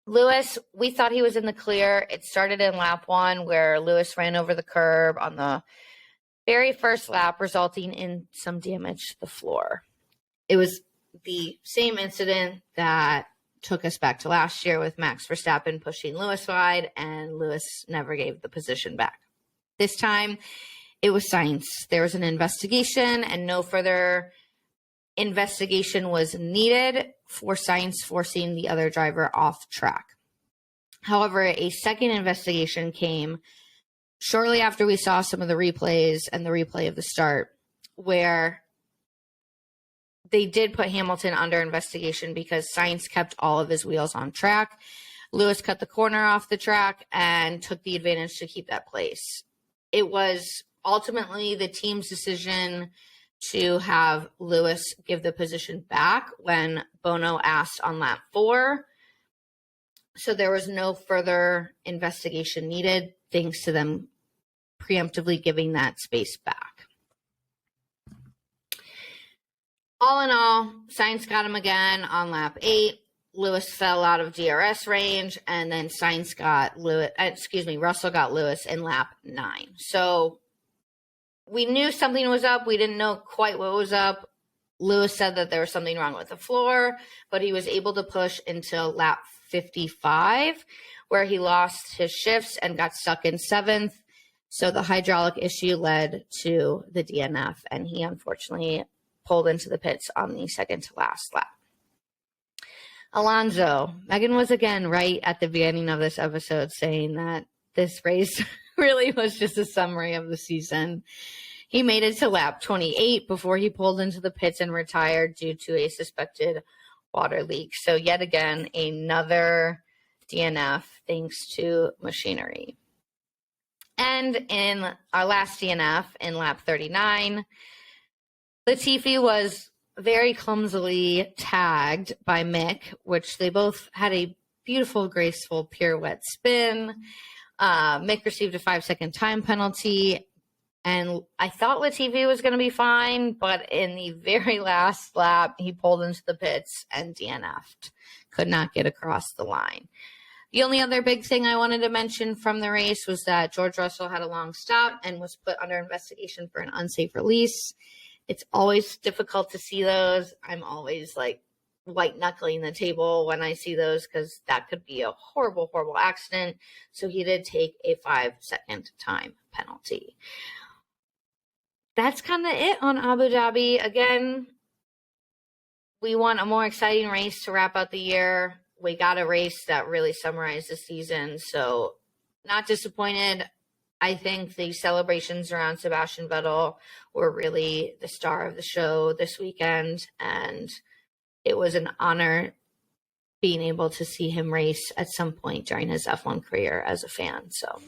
Lewis, we thought he was in the clear. It started in lap 1 where Lewis ran over the curb on the very first lap, resulting in some damage to the floor. It was the same incident that took us back to last year with Max Verstappen pushing Lewis wide, and Lewis never gave the position back. This time, it was Sainz. There was an investigation, and no further investigation was needed for Sainz forcing the other driver off track. However, a second investigation came shortly after we saw some of the replays and the replay of the start, where they did put Hamilton under investigation because Sainz kept all of his wheels on track. Lewis cut the corner off the track and took the advantage to keep that place. It was ultimately the team's decision to have Lewis give the position back when Bono asked on lap 4. So there was no further investigation needed, thanks to them preemptively giving that space back. All in all, Sainz got him again on lap 8. Lewis fell out of DRS range, and then Russell got Lewis in lap 9. So we knew something was up. We didn't know quite what was up. Lewis said that there was something wrong with the floor, but he was able to push until lap 55, where he lost his shifts and got stuck in 7th. So the hydraulic issue led to the DNF, and he unfortunately pulled into the pits on the second to last lap. Alonso. Megan was again right at the beginning of this episode saying that this race really was just a summary of the season. He made it to lap 28 before he pulled into the pits and retired due to a suspected water leak. So yet again, another DNF thanks to machinery. And in our last DNF in lap 39, Latifi was very clumsily tagged by Mick, which they both had a beautiful, graceful pirouette spin. Mick received a 5-second time penalty, and I thought Latifi was going to be fine, but in the very last lap, he pulled into the pits and DNF'd. Could not get across the line. The only other big thing I wanted to mention from the race was that George Russell had a long stop and was put under investigation for an unsafe release. It's always difficult to see those. I'm always like white knuckling the table when I see those because that could be a horrible, horrible accident. So he did take a 5-second time penalty. That's kind of it on Abu Dhabi. Again, we want a more exciting race to wrap out the year. We got a race that really summarized the season. So not disappointed. I think the celebrations around Sebastian Vettel were really the star of the show this weekend. And it was an honor being able to see him race at some point during his F1 career as a fan. So.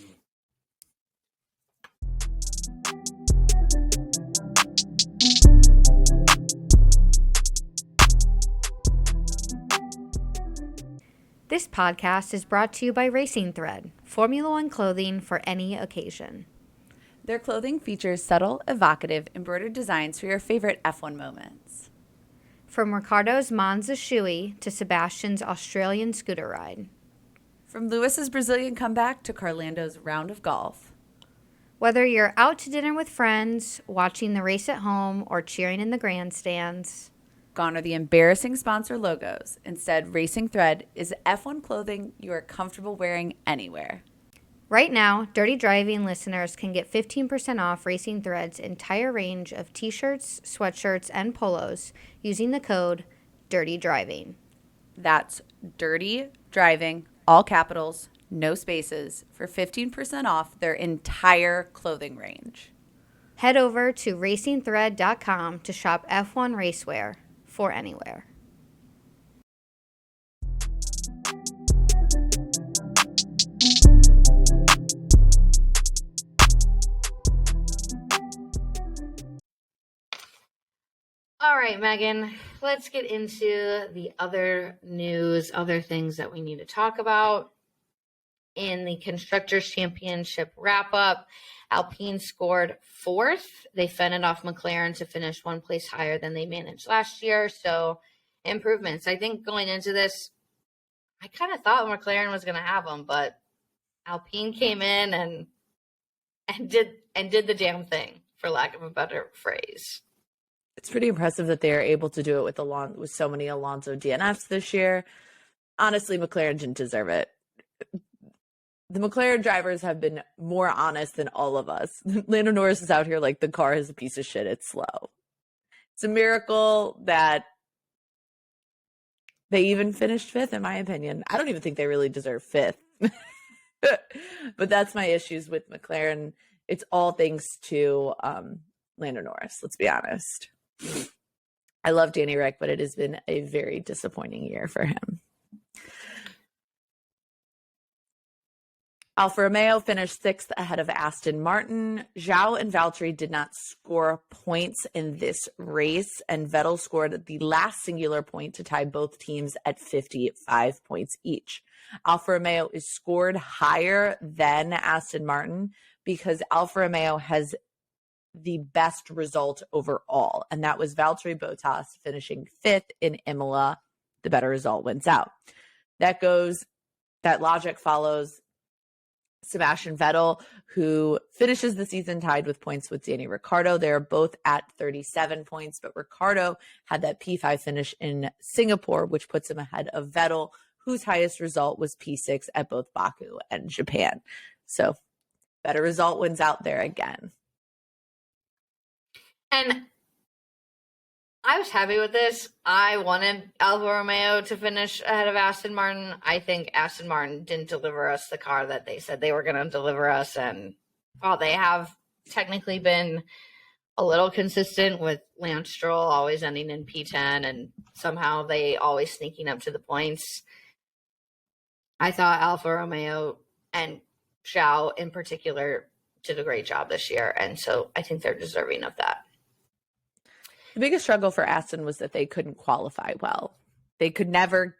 This podcast is brought to you by Racing Thread, Formula One clothing for any occasion. Their clothing features subtle, evocative, embroidered designs for your favorite F1 moments. From Ricardo's Monza shoey to Sebastian's Australian scooter ride. From Lewis's Brazilian comeback to Carlando's round of golf. Whether you're out to dinner with friends, watching the race at home, or cheering in the grandstands, gone are the embarrassing sponsor logos. Instead, Racing Thread is F1 clothing you are comfortable wearing anywhere. Right now, Dirty Driving listeners can get 15% off Racing Thread's entire range of t-shirts, sweatshirts, and polos using the code Dirty Driving. That's Dirty Driving, all capitals, no spaces, for 15% off their entire clothing range. Head over to racingthread.com to shop F1 racewear for anywhere. All right, Megan, let's get into the other news, other things that we need to talk about. In the Constructors' Championship wrap-up, Alpine scored 4th. They fended off McLaren to finish one place higher than they managed last year, so improvements. I think going into this, I kind of thought McLaren was going to have them, but Alpine came in and did the damn thing, for lack of a better phrase. It's pretty impressive that they are able to do it with so many Alonso DNFs this year. Honestly, McLaren didn't deserve it. The McLaren drivers have been more honest than all of us. Lando Norris is out here like the car is a piece of shit. It's slow. It's a miracle that they even finished 5th, in my opinion. I don't even think they really deserve 5th. But that's my issues with McLaren. It's all thanks to Lando Norris, let's be honest. I love Danny Rick, but it has been a very disappointing year for him. Alfa Romeo finished 6th ahead of Aston Martin. Zhou and Valtteri did not score points in this race, and Vettel scored the last singular point to tie both teams at 55 points each. Alfa Romeo is scored higher than Aston Martin because Alfa Romeo has the best result overall, and that was Valtteri Bottas finishing 5th in Imola. The better result wins out. That logic follows Sebastian Vettel, who finishes the season tied with points with Danny Ricciardo. They're both at 37 points, but Ricciardo had that P5 finish in Singapore, which puts him ahead of Vettel, whose highest result was P6 at both Baku and Japan. So better result wins out there again. And I was happy with this. I wanted Alfa Romeo to finish ahead of Aston Martin. I think Aston Martin didn't deliver us the car that they said they were going to deliver us. And while they have technically been a little consistent with Lance Stroll always ending in P10 and somehow they always sneaking up to the points, I thought Alfa Romeo and Zhou in particular did a great job this year. And so I think they're deserving of that. The biggest struggle for Aston was that they couldn't qualify well. They could never,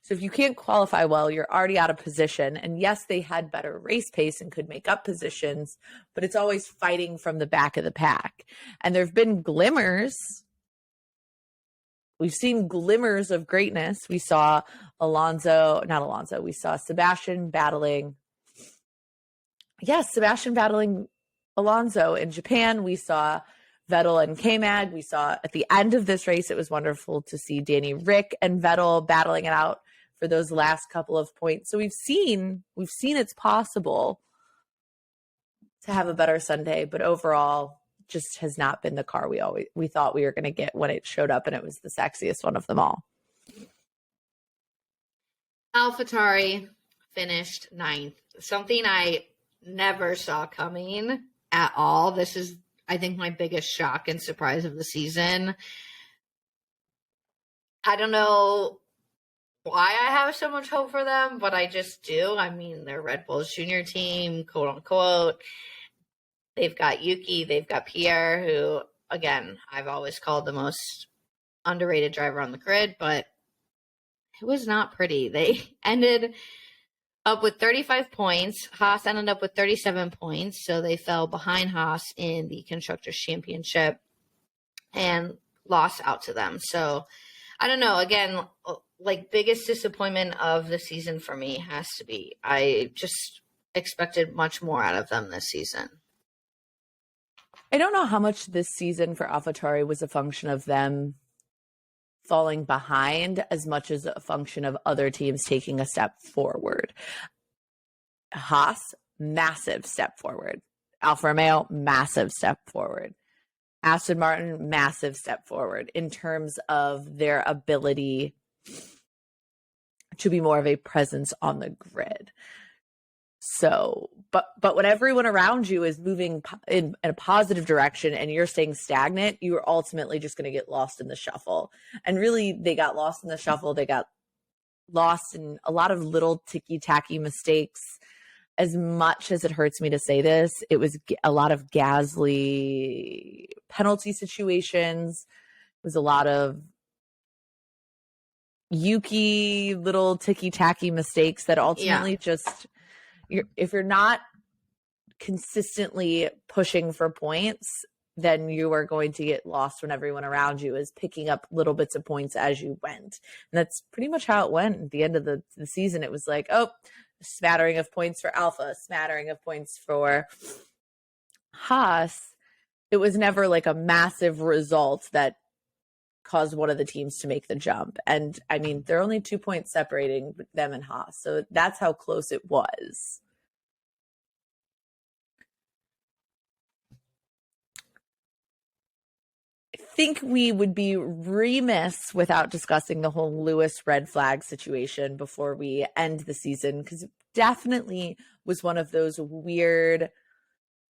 so if you can't qualify well, you're already out of position. And yes, they had better race pace and could make up positions, but it's always fighting from the back of the pack. And there have been glimmers. We've seen glimmers of greatness. We saw we saw Sebastian battling Alonso in Japan. We saw Vettel and K-Mag. We saw at the end of this race, it was wonderful to see Danny Rick and Vettel battling it out for those last couple of points. So we've seen it's possible to have a better Sunday, but overall just has not been the car we thought we were going to get when it showed up, and it was the sexiest one of them all. AlphaTauri finished 9th, something I never saw coming at all. This is, I think, my biggest shock and surprise of the season. I don't know why I have so much hope for them, but I just do. I mean, they're Red Bull's junior team, quote unquote. They've got Yuki, they've got Pierre, who, again, I've always called the most underrated driver on the grid, but it was not pretty. They ended up with 35 points. Haas ended up with 37 points, so they fell behind Haas in the Constructors' Championship and lost out to them. So, I don't know. Again, biggest disappointment of the season for me has to be, I just expected much more out of them this season. I don't know how much this season for AlphaTauri was a function of them falling behind as much as a function of other teams taking a step forward. Haas, massive step forward. Alfa Romeo, massive step forward. Aston Martin, massive step forward in terms of their ability to be more of a presence on the grid. So, but when everyone around you is moving in a positive direction and you're staying stagnant, you're ultimately just going to get lost in the shuffle. And really, they got lost in the shuffle. They got lost in a lot of little ticky-tacky mistakes. As much as it hurts me to say this, it was a lot of Gasly penalty situations. It was a lot of Yuki little ticky-tacky mistakes that ultimately just... if you're not consistently pushing for points, then you are going to get lost when everyone around you is picking up little bits of points as you went. And that's pretty much how it went at the end of the season. It was like, oh, a smattering of points for Alpha, a smattering of points for Haas. It was never like a massive result that caused one of the teams to make the jump. And I mean, there are only 2 points separating them and Haas. So that's how close it was. I think we would be remiss without discussing the whole Lewis red flag situation before we end the season, because it definitely was one of those weird,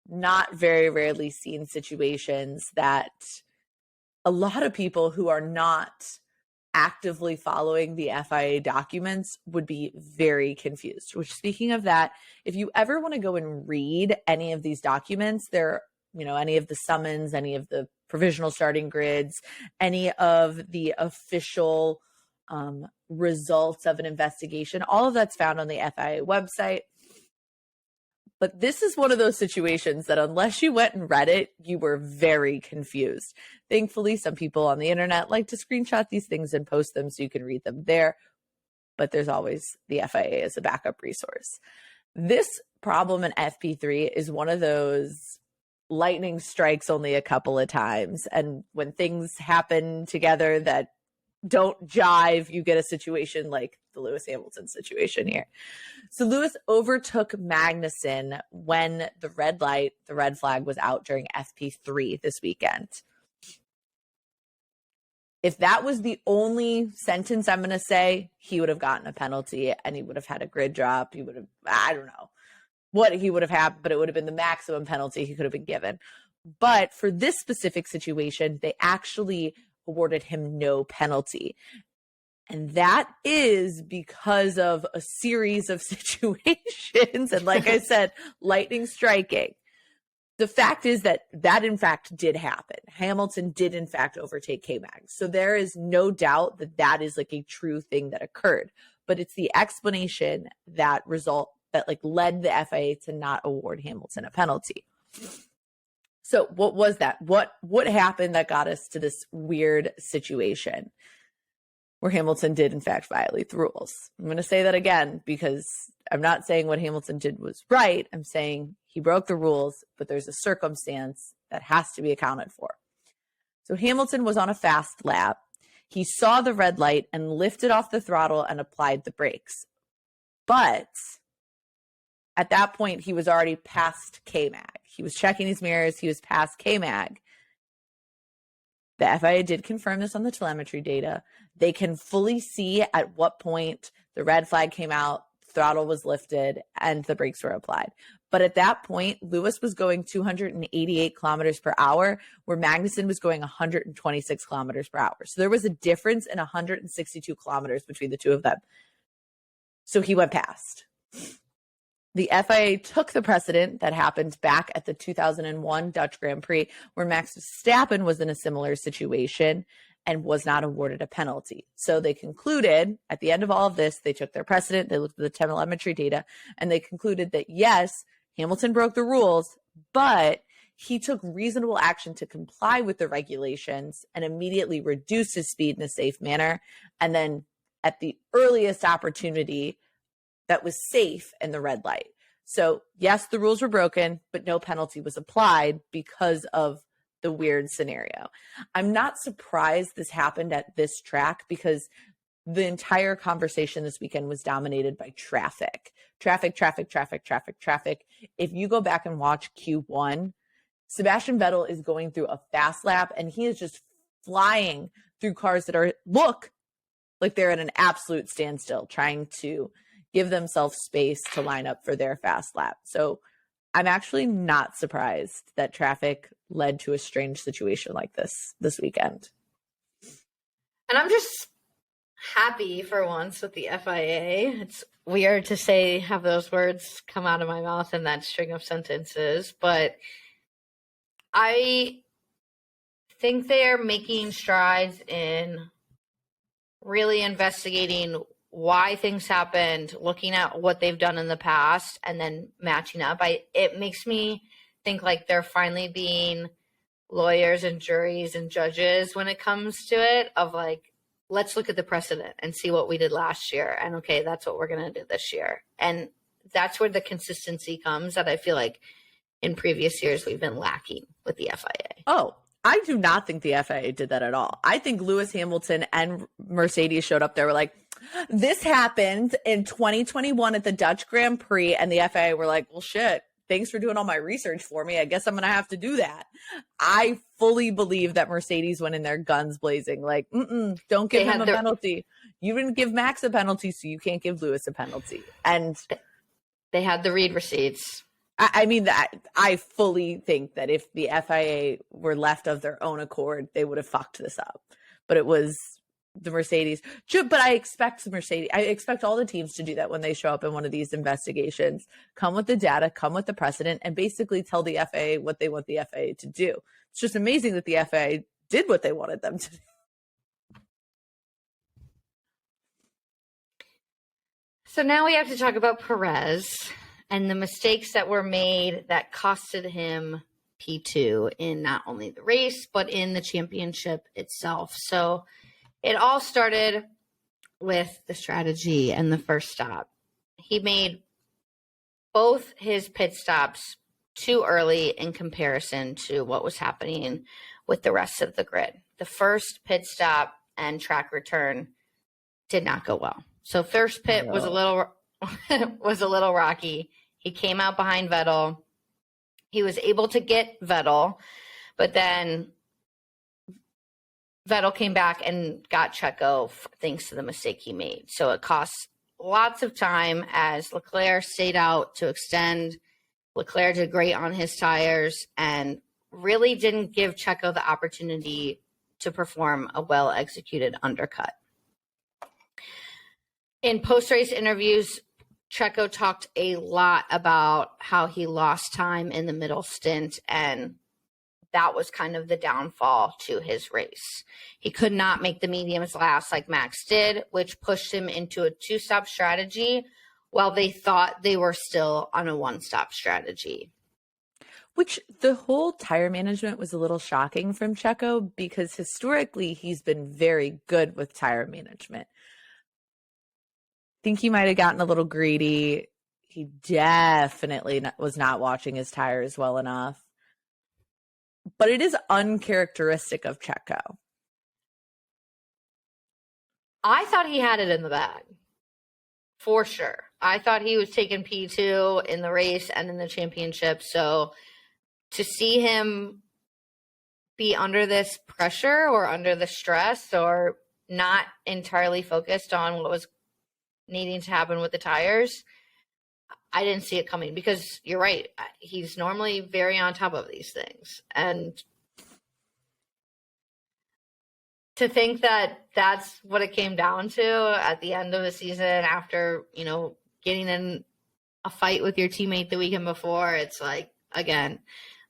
not very rarely seen situations that a lot of people who are not actively following the FIA documents would be very confused. Which, speaking of that, if you ever want to go and read any of these documents, any of the summons, any of the provisional starting grids, any of the official results of an investigation, all of that's found on the FIA website. But this is one of those situations that unless you went and read it, you were very confused. Thankfully, some people on the internet like to screenshot these things and post them so you can read them there. But there's always the FIA as a backup resource. This problem in FP3 is one of those lightning strikes only a couple of times. And when things happen together that don't jive, you get a situation like the Lewis Hamilton situation here. So Lewis overtook Magnussen when the red flag was out during FP3 this weekend. If that was the only sentence I'm going to say, he would have gotten a penalty and he would have had a grid drop. He would have, I don't know what he would have had, but it would have been the maximum penalty he could have been given. But for this specific situation, they actually awarded him no penalty. And that is because of a series of situations. And like I said, lightning striking. the fact is that in fact did happen. Hamilton did in fact overtake K-Mag. So there is no doubt that that is like a true thing that occurred. But it's the explanation that like led the FIA to not award Hamilton a penalty. So what was that? What happened that got us to this weird situation where Hamilton did in fact violate the rules? I'm going to say that again because I'm not saying what Hamilton did was right. I'm saying he broke the rules, but there's a circumstance that has to be accounted for. So Hamilton was on a fast lap. He saw the red light and lifted off the throttle and applied the brakes. But at that point, he was already past K-Mag. He was checking his mirrors. He was past K-Mag. The FIA did confirm this on the telemetry data. They can fully see at what point the red flag came out, throttle was lifted, and the brakes were applied. But at that point, Lewis was going 288 kilometers per hour, where Magnussen was going 126 kilometers per hour. So there was a difference in 162 kilometers between the two of them. So he went past. The FIA took the precedent that happened back at the 2001 Dutch Grand Prix, where Max Verstappen was in a similar situation and was not awarded a penalty. So they concluded at the end of all of this, they took their precedent, they looked at the telemetry data, and they concluded that yes, Hamilton broke the rules, but he took reasonable action to comply with the regulations and immediately reduced his speed in a safe manner. And then at the earliest opportunity, that was safe in the red light. So yes, the rules were broken, but no penalty was applied because of the weird scenario. I'm not surprised this happened at this track because the entire conversation this weekend was dominated by traffic. Traffic. If you go back and watch Q1, Sebastian Vettel is going through a fast lap and he is just flying through cars that look like they're at an absolute standstill, trying to give themselves space to line up for their fast lap. So I'm actually not surprised that traffic led to a strange situation like this weekend. And I'm just happy for once with the FIA. It's weird to have those words come out of my mouth in that string of sentences, but I think they are making strides in really investigating why things happened, looking at what they've done in the past, and then matching up. It makes me think like they're finally being lawyers and juries and judges when it comes to it, of like, let's look at the precedent and see what we did last year. And okay, that's what we're going to do this year. And that's where the consistency comes that I feel like in previous years we've been lacking with the FIA. Oh, I do not think the FIA did that at all. I think Lewis Hamilton and Mercedes showed up there, were like, this happened in 2021 at the Dutch Grand Prix, and the FIA were like, well, shit, thanks for doing all my research for me. I guess I'm going to have to do that. I fully believe that Mercedes went in there guns blazing, like, don't give him a penalty. You didn't give Max a penalty, so you can't give Lewis a penalty. And they had the read receipts. I mean, I fully think that if the FIA were left of their own accord, they would have fucked this up. But it was the Mercedes. But I expect all the teams to do that when they show up in one of these investigations. Come with the data, come with the precedent, and basically tell the FIA what they want the FIA to do. It's just amazing that the FIA did what they wanted them to do. So now we have to talk about Perez and the mistakes that were made that costed him P2 in not only the race, but in the championship itself. So it all started with the strategy and the first stop. He made both his pit stops too early in comparison to what was happening with the rest of the grid. The first pit stop and track return did not go well. So first pit was a little rocky. He came out behind Vettel. He was able to get Vettel, but then Vettel came back and got Checo thanks to the mistake he made. So it cost lots of time as Leclerc stayed out to extend. Leclerc did great on his tires and really didn't give Checo the opportunity to perform a well-executed undercut. In post-race interviews, Checo talked a lot about how he lost time in the middle stint, and that was kind of the downfall to his race. He could not make the mediums last like Max did, which pushed him into a two-stop strategy while they thought they were still on a one-stop strategy. Which the whole tire management was a little shocking from Checo because historically he's been very good with tire management. Think he might have gotten a little greedy. He definitely was not watching his tires well enough. But it is uncharacteristic of Checo. I thought he had it in the bag. For sure. I thought he was taking P2 in the race and in the championship. So to see him be under this pressure or under the stress or not entirely focused on what was needing to happen with the tires, I didn't see it coming because you're right. He's normally very on top of these things. And to think that that's what it came down to at the end of the season after, getting in a fight with your teammate the weekend before, it's like, again,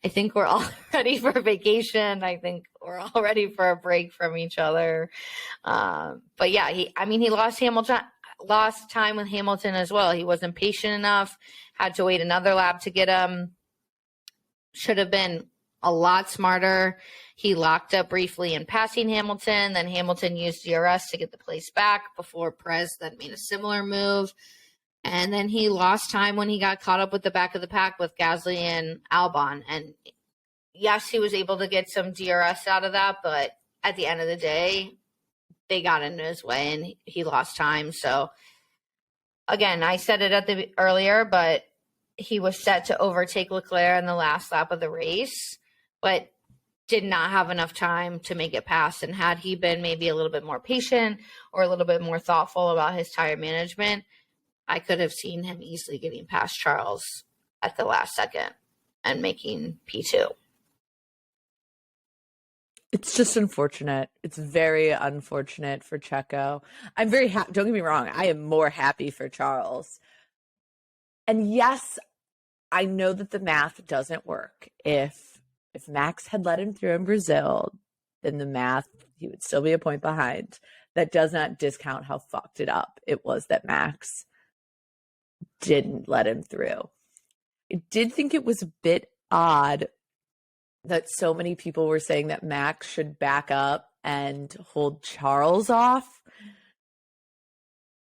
I think we're all ready for vacation. I think we're all ready for a break from each other. But yeah, he lost time with Hamilton as well. He wasn't patient enough, had to wait another lap to get him. Should have been a lot smarter. He locked up briefly in passing Hamilton. Then Hamilton used DRS to get the place back before Perez then made a similar move. And then he lost time when he got caught up with the back of the pack with Gasly and Albon. And yes, he was able to get some DRS out of that, but at the end of the day, they got into his way and he lost time. So again, I said it earlier, but he was set to overtake Leclerc in the last lap of the race, but did not have enough time to make it past. And had he been maybe a little bit more patient or a little bit more thoughtful about his tire management, I could have seen him easily getting past Charles at the last second and making P2. It's just unfortunate. It's very unfortunate for Checo. I'm very happy. Don't get me wrong. I am more happy for Charles. And yes, I know that the math doesn't work. If Max had let him through in Brazil, then the math, he would still be a point behind. That does not discount how fucked it up it was that Max didn't let him through. I did think it was a bit odd that so many people were saying that Max should back up and hold Charles off.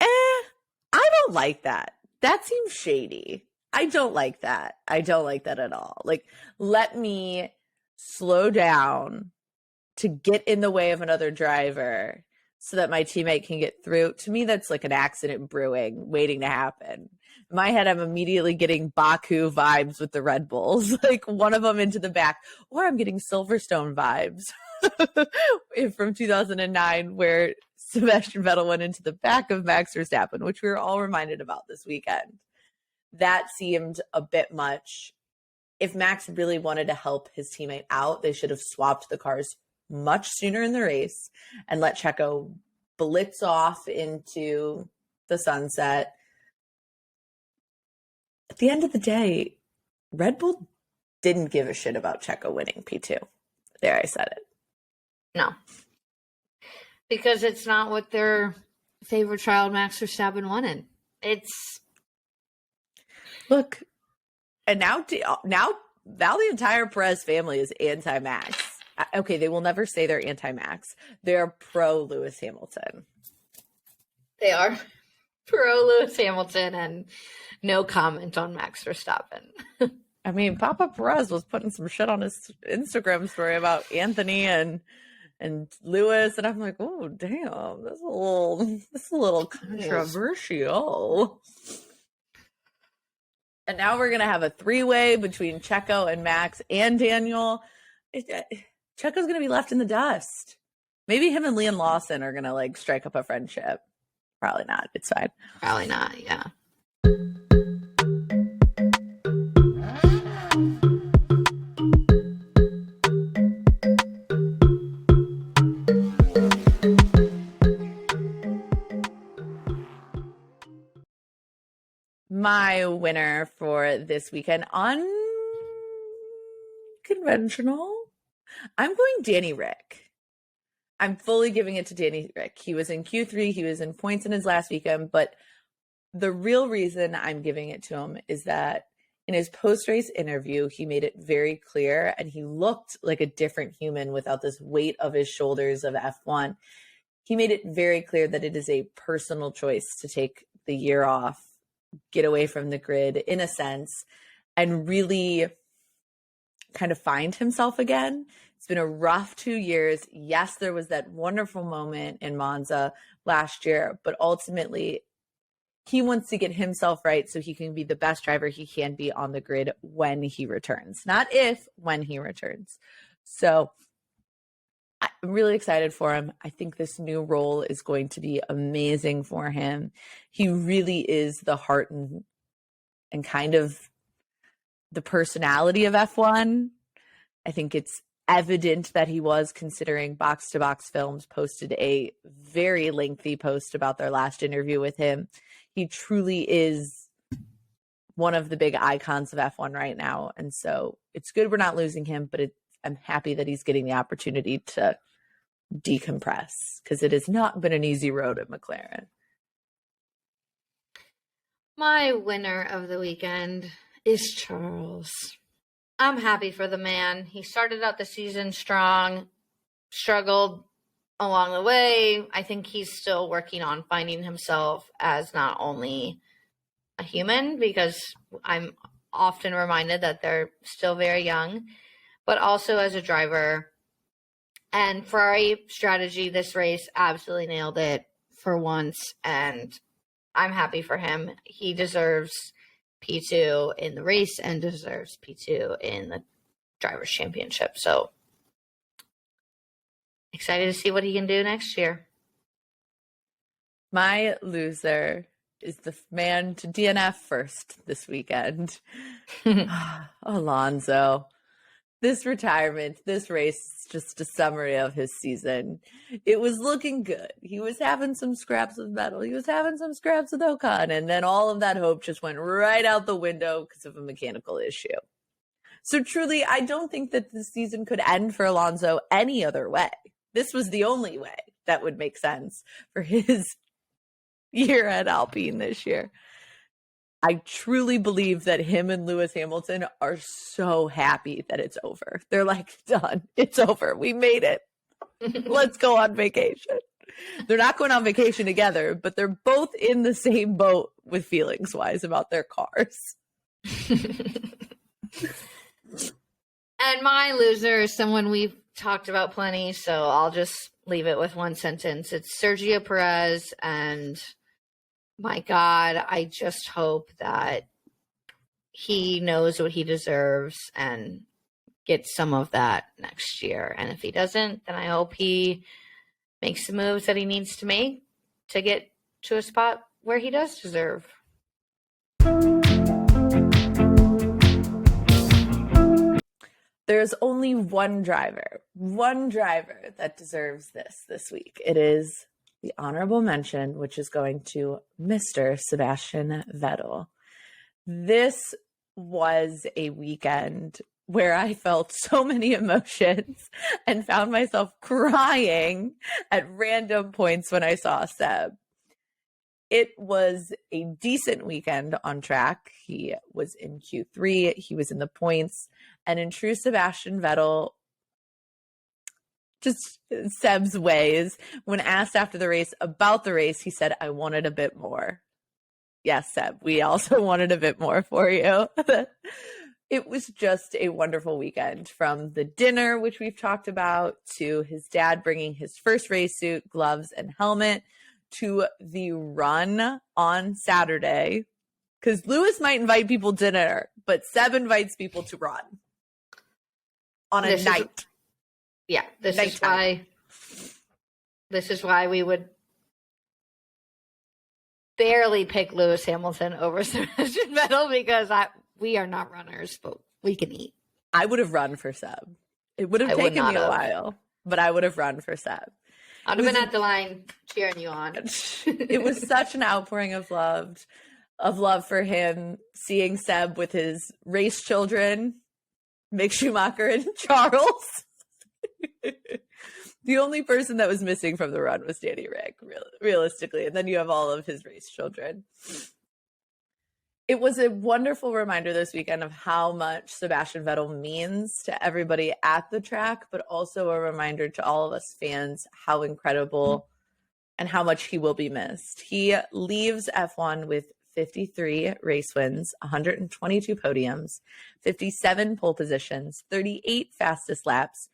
I don't like that. That seems shady. I don't like that. I don't like that at all. Like, let me slow down to get in the way of another driver so that my teammate can get through. To me, that's like an accident brewing, waiting to happen. In my head, I'm immediately getting Baku vibes with the Red Bulls, like one of them into the back, or I'm getting Silverstone vibes from 2009, where Sebastian Vettel went into the back of Max Verstappen, which we were all reminded about this weekend. That seemed a bit much. If Max really wanted to help his teammate out, they should have swapped the cars much sooner in the race and let Checo blitz off into the sunset. At the end of the day, Red Bull didn't give a shit about Checo winning P2. There, I said it. No. Because it's not what their favorite child, Max Verstappen, wanted. Look, and now the entire Perez family is anti-Max. Okay, they will never say they're anti-Max. They're pro-Lewis Hamilton. They are pro-Lewis Hamilton and no comment on Max Verstappen. I mean, Papa Perez was putting some shit on his Instagram story about Anthony and Lewis, and I'm like, oh damn, that's a little controversial. And now we're gonna have a three-way between Checo and Max and Daniel. Checo's gonna be left in the dust. Maybe him and Liam Lawson are gonna like strike up a friendship. Probably not. It's fine. Probably not. Yeah. My winner for this weekend, unconventional. I'm going Danny Rick. I'm fully giving it to Danny Rick. He was in Q3. He was in points in his last weekend. But the real reason I'm giving it to him is that in his post-race interview, he made it very clear, and he looked like a different human without this weight of his shoulders of F1. He made it very clear that it is a personal choice to take the year off, get away from the grid in a sense, and really kind of find himself again. It's been a rough 2 years. Yes, there was that wonderful moment in Monza last year, but ultimately he wants to get himself right so he can be the best driver he can be on the grid when he returns, not if, when he returns. So I'm really excited for him. I think this new role is going to be amazing for him. He really is the heart and kind of the personality of F1. I think it's evident that he was, considering Box to Box Films posted a very lengthy post about their last interview with him. He truly is one of the big icons of F1 right now. And so it's good we're not losing him, but I'm happy that he's getting the opportunity to decompress, because it has not been an easy road at McLaren. My winner of the weekend is Charles. I'm happy for the man. He started out the season strong, struggled along the way. I think he's still working on finding himself as not only a human, because I'm often reminded that they're still very young, but also as a driver. And Ferrari strategy this race absolutely nailed it for once, and I'm happy for him. He deserves P2 in the race and deserves P2 in the Drivers' Championship. So excited to see what he can do next year. My loser is the man to DNF first this weekend. Alonso. This retirement, this race is just a summary of his season. It was looking good. He was having some scraps of metal. He was having some scraps with Ocon. And then all of that hope just went right out the window because of a mechanical issue. So truly, I don't think that the season could end for Alonso any other way. This was the only way that would make sense for his year at Alpine this year. I truly believe that him and Lewis Hamilton are so happy that it's over. They're like, done. It's over. We made it. Let's go on vacation. They're not going on vacation together, but they're both in the same boat with feelings-wise about their cars. And my loser is someone we've talked about plenty, so I'll just leave it with one sentence. It's Sergio Perez, and my God, I just hope that he knows what he deserves and gets some of that next year. And if he doesn't, then I hope he makes the moves that he needs to make to get to a spot where he does deserve. There's only one driver that deserves this week. It is the honorable mention, which is going to Mr. Sebastian Vettel. This was a weekend where I felt so many emotions and found myself crying at random points when I saw Seb. It was a decent weekend on track. He was in Q3. He was in the points. And in true Sebastian Vettel, just Seb's ways, when asked after the race about the race, he said, I wanted a bit more. Yes, Seb, we also wanted a bit more for you. It was just a wonderful weekend, from the dinner, which we've talked about, to his dad bringing his first race suit, gloves, and helmet, to the run on Saturday. Because Lewis might invite people to dinner, but Seb invites people to run on a night. This is why we would barely pick Lewis Hamilton over Sebastian Vettel, because we are not runners, but we can eat. I would have run for Seb. It would have taken me a while, but I would have run for Seb. I'd have been at the line cheering you on. It was such an outpouring of love. of love for him, seeing Seb with his race children, Mick Schumacher and Charles. The only person that was missing from the run was Danny Rick, realistically. And then you have all of his race children. It was a wonderful reminder this weekend of how much Sebastian Vettel means to everybody at the track, but also a reminder to all of us fans how incredible and how much he will be missed. He leaves F1 with 53 race wins, 122 podiums, 57 pole positions, 38 fastest laps,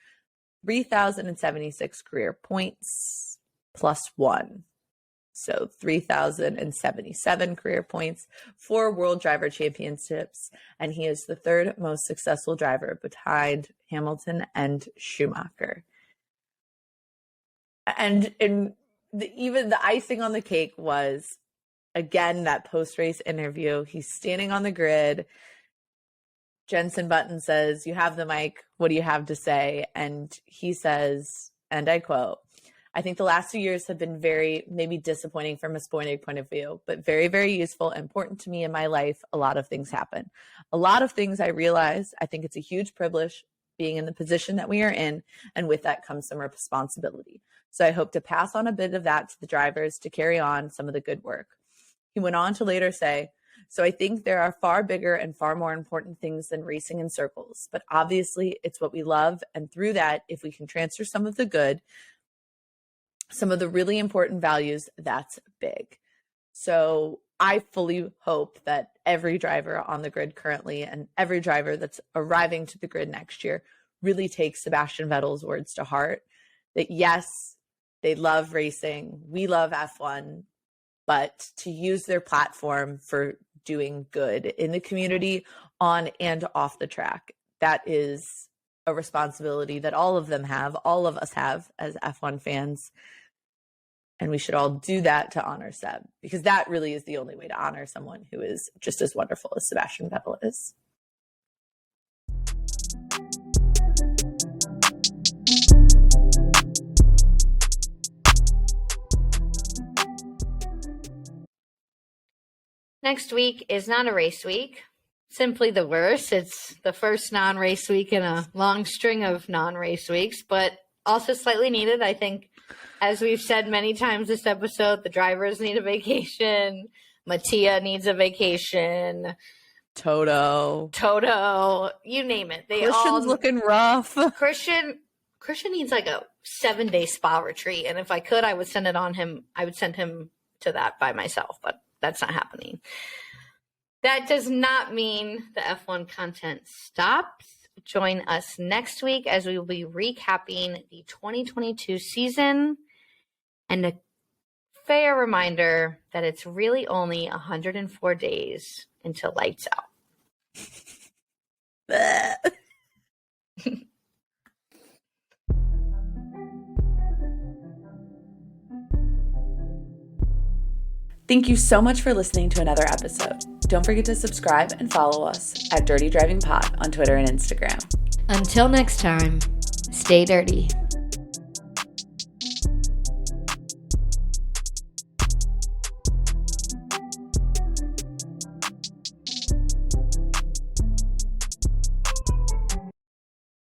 3,076 career points plus 1. So 3,077 career points, 4 World Driver Championships, and he is the third most successful driver behind Hamilton and Schumacher. And even the icing on the cake was, again, that post-race interview. He's standing on the grid. Jensen Button says, "You have the mic. What do you have to say?" And he says, and I quote, "I think the last 2 years have been very, maybe disappointing from a sporting point of view, but very, very useful, important to me in my life. A lot of things happen. A lot of things I realize. I think it's a huge privilege being in the position that we are in, and with that comes some responsibility. So I hope to pass on a bit of that to the drivers to carry on some of the good work." He went on to later say, "So I think there are far bigger and far more important things than racing in circles, but obviously it's what we love, and through that, if we can transfer some of the good, some of the really important values, that's big." So I fully hope that every driver on the grid currently and every driver that's arriving to the grid next year really takes Sebastian Vettel's words to heart, that yes, they love racing, we love F1, but to use their platform for doing good in the community on and off the track, that is a responsibility that all of them have, all of us have as F1 fans. And we should all do that to honor Seb, because that really is the only way to honor someone who is just as wonderful as Sebastian Vettel is. Next week is not a race week, simply the worst. It's the first non-race week in a long string of non-race weeks, but also slightly needed. I think, as we've said many times this episode, the drivers need a vacation. Mattia needs a vacation. Toto, you name it. Christian's looking rough. Christian needs like a 7-day spa retreat, and if I could, I would send it on him. I would send him to that by myself, but that's not happening. That does not mean the F1 content stops. Join us next week as we will be recapping the 2022 season, and a fair reminder that it's really only 104 days until lights out. Thank you so much for listening to another episode. Don't forget to subscribe and follow us at Dirty Driving Pod on Twitter and Instagram. Until next time, stay dirty.